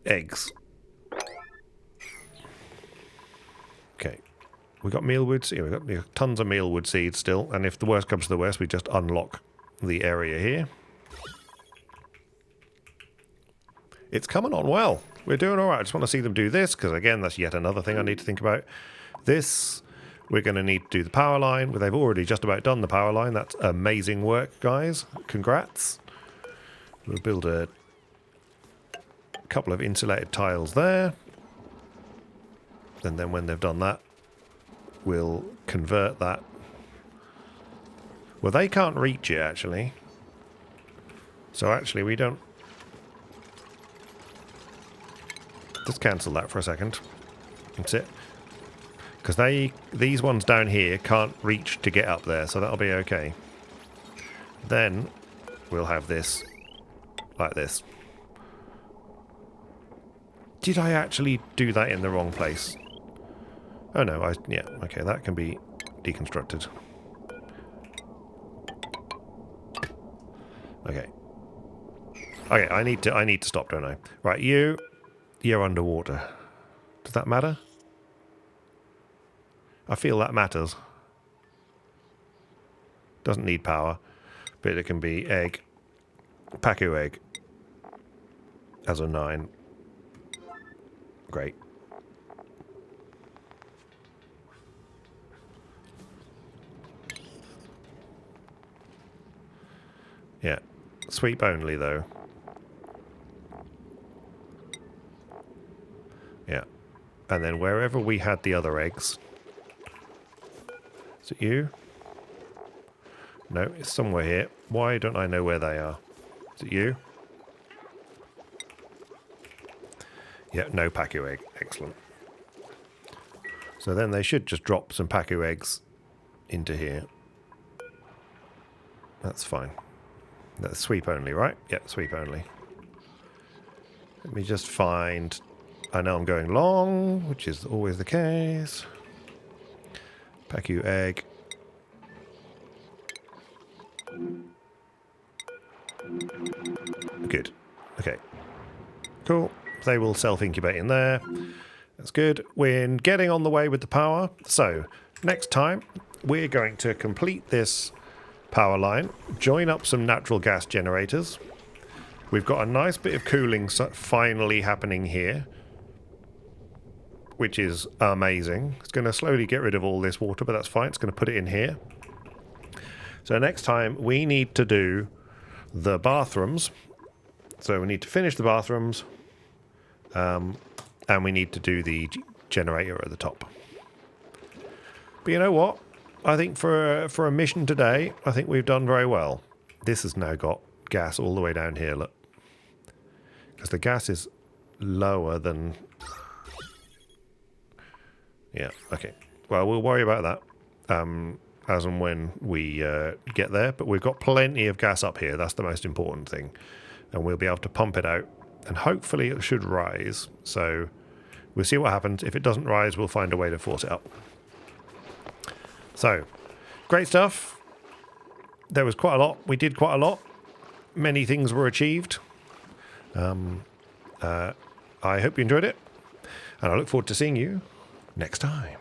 eggs. Okay. We've got mealwood seeds. We've got tons of mealwood seeds still. And if the worst comes to the worst, we just unlock the area here. It's coming on well. We're doing all right. I just want to see them do this because, again, that's yet another thing I need to think about. This... We're going to need to do the power line. Well, they've already just about done the power line. That's amazing work, guys. Congrats. We'll build a couple of insulated tiles there. And then when they've done that, we'll convert that. Well, they can't reach it, actually. So actually, we don't... Just cancel that for a second. That's it. Because these ones down here can't reach to get up there, so that'll be okay. Then we'll have this like this. Did I actually do that in the wrong place? Oh no, yeah, okay, that can be deconstructed. Okay. Okay, I need to stop, don't I? Right, you're underwater. Does that matter? I feel that matters. Doesn't need power, but it can be egg, Pacu egg, as a 9. Great. Yeah, sweep only though. Yeah, and then wherever we had the other eggs. Is it you? No, it's somewhere here. Why don't I know where they are? Is it you? Yeah, no Pacu egg. Excellent. So then they should just drop some Pacu eggs into here. That's fine. That's sweep only, right? Yep, sweep only. Let me just find... I know I'm going long, which is always the case. Pacu egg. Good. Okay. Cool. They will self-incubate in there. That's good. We're getting on the way with the power. So, next time, we're going to complete this power line, join up some natural gas generators. We've got a nice bit of cooling finally happening here, which is amazing. It's going to slowly get rid of all this water, but that's fine. It's going to put it in here. So next time, we need to do the bathrooms. So we need to finish the bathrooms, and we need to do the generator at the top. But you know what? I think for a mission today, I think we've done very well. This has now got gas all the way down here, look. Because the gas is lower than... Yeah, okay. Well, we'll worry about that as and when we get there. But we've got plenty of gas up here. That's the most important thing. And we'll be able to pump it out. And hopefully it should rise. So we'll see what happens. If it doesn't rise, we'll find a way to force it up. So, great stuff. There was quite a lot. We did quite a lot. Many things were achieved. I hope you enjoyed it. And I look forward to seeing you next time.